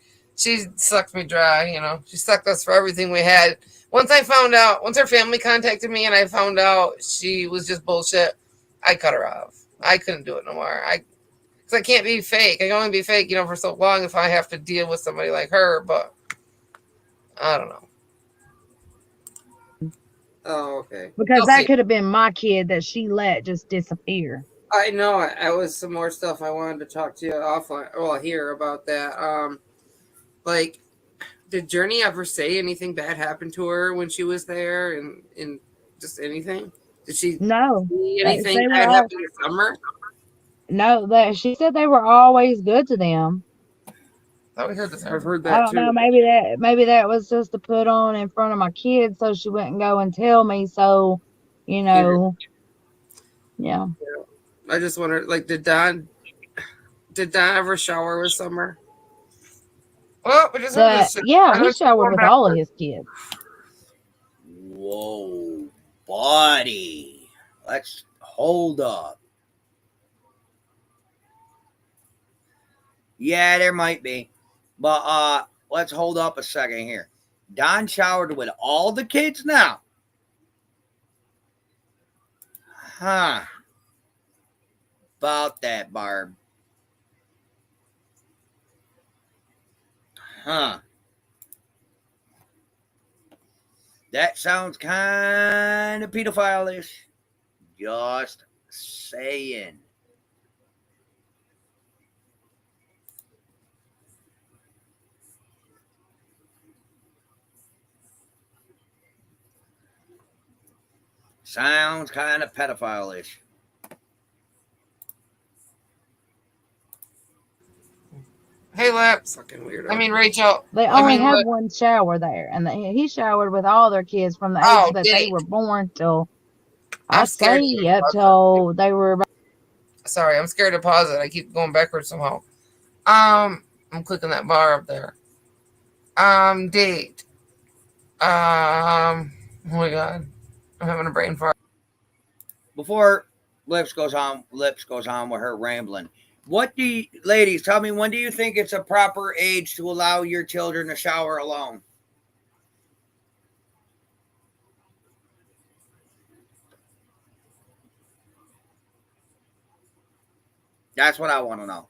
sucked me dry, She sucked us for everything we had. Once her family contacted me and I found out she was just bullshit, I cut her off. I couldn't do it no more. Because I can't be fake. I can only be fake, for so long if I have to deal with somebody like her, but I don't know. Oh, okay. Because that could have been my kid that she let just disappear. I know. That was some more stuff I wanted to talk to you offline. Well, hear about that. Like, did Journey ever say anything bad happened to her when she was there, and just anything? Did she No. see anything bad happen in summer? No, she said they were always good to them. I've heard that I don't know. Maybe that was just to put on in front of my kids so she wouldn't go and tell me. So, yeah. I just wondered, like, did Don ever shower with Summer? Well, we just yeah, he showered with all of his kids. Whoa, buddy. Let's hold up. Yeah, there might be. But let's hold up a second here. Don showered with all the kids now. Huh. About that, Barb. Huh. That sounds kind of pedophile-ish. Just saying. Sounds kind of pedophile-ish. Hey, Laps. Fucking weirdo. I mean, Rachel. They only have one shower there, and he showered with all their kids from the age that they were born till, I'd say, up till they were about. Sorry, I'm scared to pause it. I keep going backwards somehow. I'm clicking that bar up there. Date. Oh my god, I'm having a brain fart. Before Lips goes on with her rambling. Ladies, tell me, when do you think it's a proper age to allow your children to shower alone? That's what I want to know.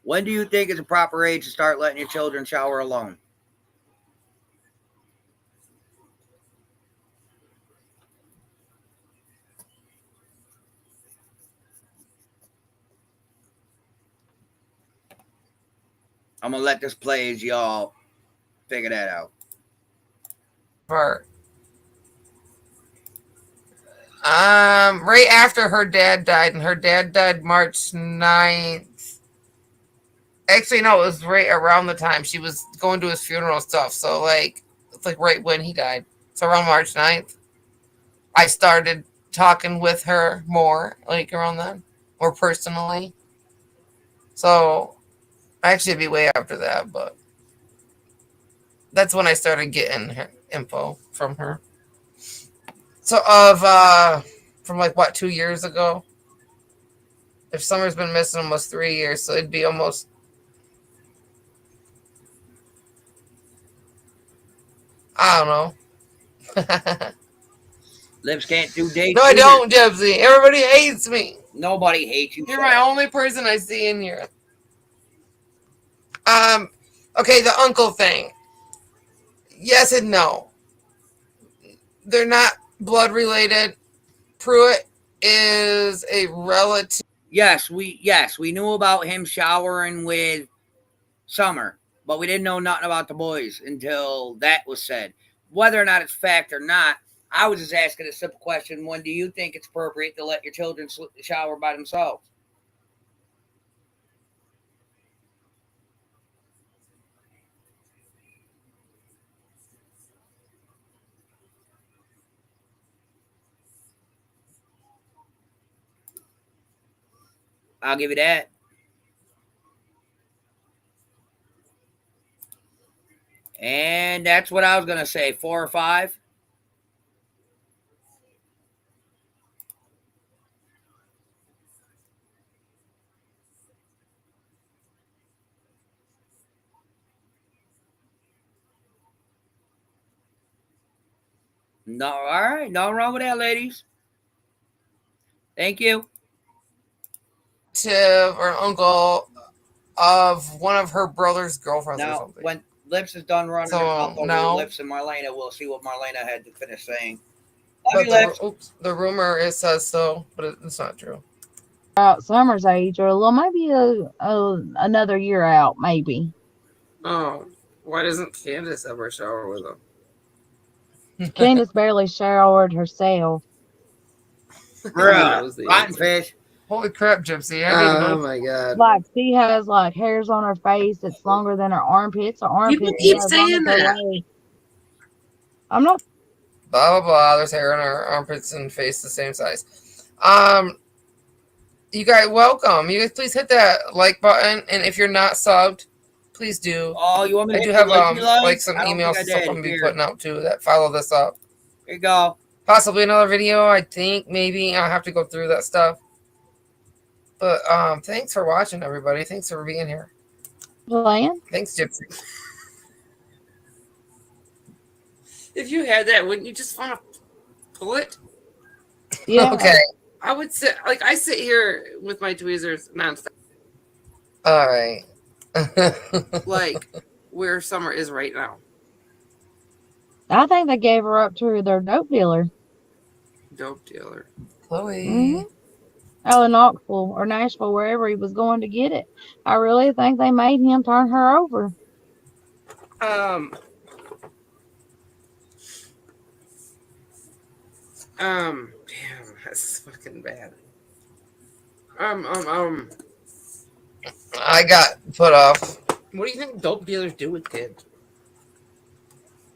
When do you think is a proper age to start letting your children shower alone? I'm gonna let this play as y'all figure that out. Part. Right after her dad died, and her dad died March 9th. Actually, no, it was right around the time she was going to his funeral stuff. So, like, it's like right when he died. So, around March 9th, I started talking with her more, like, around then, more personally. So, actually, it'd be way after that, but that's when I started getting her info from her. So, from like, what, 2 years ago? If Summer's been missing almost 3 years, so it'd be almost. I don't know. Lips can't do dates. No, I either. don't, Gypsy. Everybody hates me. Nobody hates you. You're my only person I see in here. Okay, the uncle thing. Yes and no. They're not blood related. Pruitt is a relative. Yes, we knew about him showering with Summer, but we didn't know nothing about the boys until that was said. Whether or not it's fact or not, I was just asking a simple question: when do you think it's appropriate to let your children shower by themselves? I'll give you that. And that's what I was gonna say. 4 or 5. No, all right, nothing wrong with that, ladies. Thank you. Or uncle of one of her brother's girlfriends or Now, something. when Lips is done running her mouth So, over no. Lips and Marlena, we'll see what Marlena had to finish saying. Love But you, Lips. the rumor it says so, but it's not true. Summer's age, or well, maybe another year out, maybe. Oh, why doesn't Candace ever shower with him? Candace barely showered herself. Bruh, rotten fish. Holy crap, Gypsy! I didn't know. Oh my god! Like she has like hairs on her face that's longer than her armpits. Her armpits keep are as long saying as her that. legs. I'm not. Blah blah blah. There's hair on her armpits and face the same size. You guys, welcome. You guys, please hit that like button, and if you're not subbed, please do. Oh, you want me I to do hit have the Lizzie like? like some I don't emails think I and stuff did. I'm gonna be Here. putting out too that follow this up. Here you go. Possibly another video. I think maybe I'll have to go through that stuff. But thanks for watching, everybody. Thanks for being here. Playing. Thanks, Gypsy. If you had that, wouldn't you just want to pull it? Yeah. Okay. I would sit I sit here with my tweezers nonstop. All right. Like where Summer is right now. I think they gave her up to their dope dealer. Dope dealer. Chloe. Mm-hmm. Oh, in Knoxville or Nashville, wherever he was going to get it. I really think they made him turn her over. Damn, that's fucking bad. I got put off. What do you think dope dealers do with kids?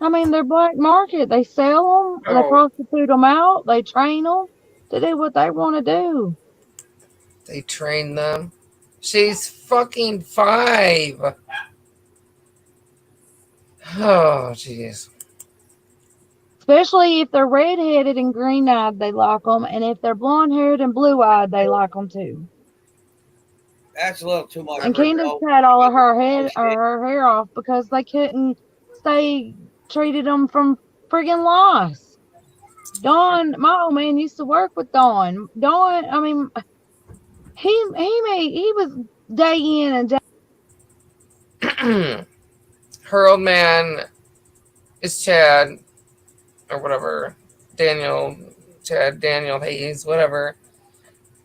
I mean, they're black market. They sell them, they prostitute them out, they train them to do what they want to do. They train them. She's fucking 5. Oh, jeez. Especially if they're redheaded and green eyed, they like them. And if they're blonde haired and blue eyed, they like them too. That's a little too much. And Candace had all of her hair off because they couldn't they treated them from friggin' loss. Don, my old man used to work with Don. Don, I mean, he was day in and day. Her old man is Chad or whatever. Daniel, Chad, Daniel Hayes, whatever.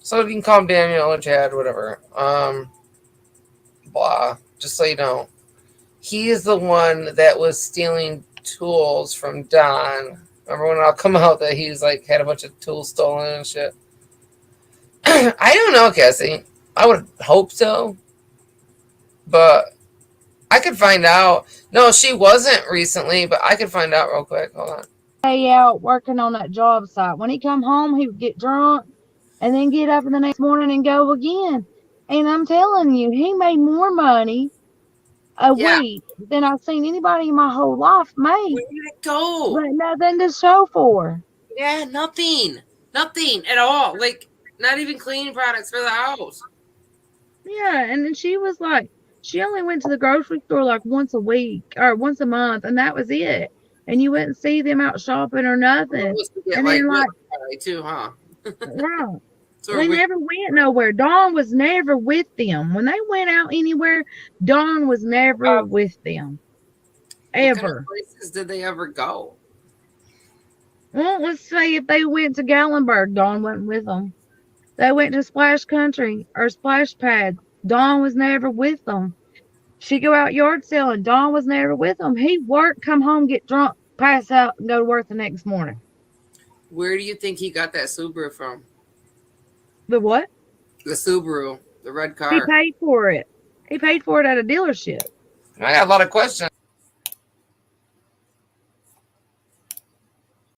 So you can call him Daniel or Chad, whatever. Blah. Just so you know. He is the one that was stealing tools from Don. Remember when I'll come out that he's like had a bunch of tools stolen and shit? I don't know, Cassie. I would hope so. But I could find out. No, she wasn't recently, but I could find out real quick. Hold on. Day out working on that job site. When he come home, he would get drunk and then get up in the next morning and go again. And I'm telling you, he made more money a Yeah. week than I've seen anybody in my whole life make. Where did it go? But nothing to show for. Yeah, nothing. Nothing at all. Like, not even cleaning products for the house. Yeah, and then she was like, she only went to the grocery store like once a week or once a month, and that was it. And you wouldn't see them out shopping or nothing. And then like, too, huh? right. So They never went nowhere. Dawn was never with them. When they went out anywhere, Dawn was never with them. What kind Ever. of places did they ever go? Well, let's say if they went to Gallenberg, Dawn wasn't with them. They went to Splash Country or Splash Pad. Dawn was never with them. She go out yard selling. Dawn was never with them. He worked, come home, get drunk, pass out, and go to work the next morning. Where do you think he got that Subaru from? The what? The Subaru, the red He car. paid for it. He paid for it at a dealership. I got a lot of questions.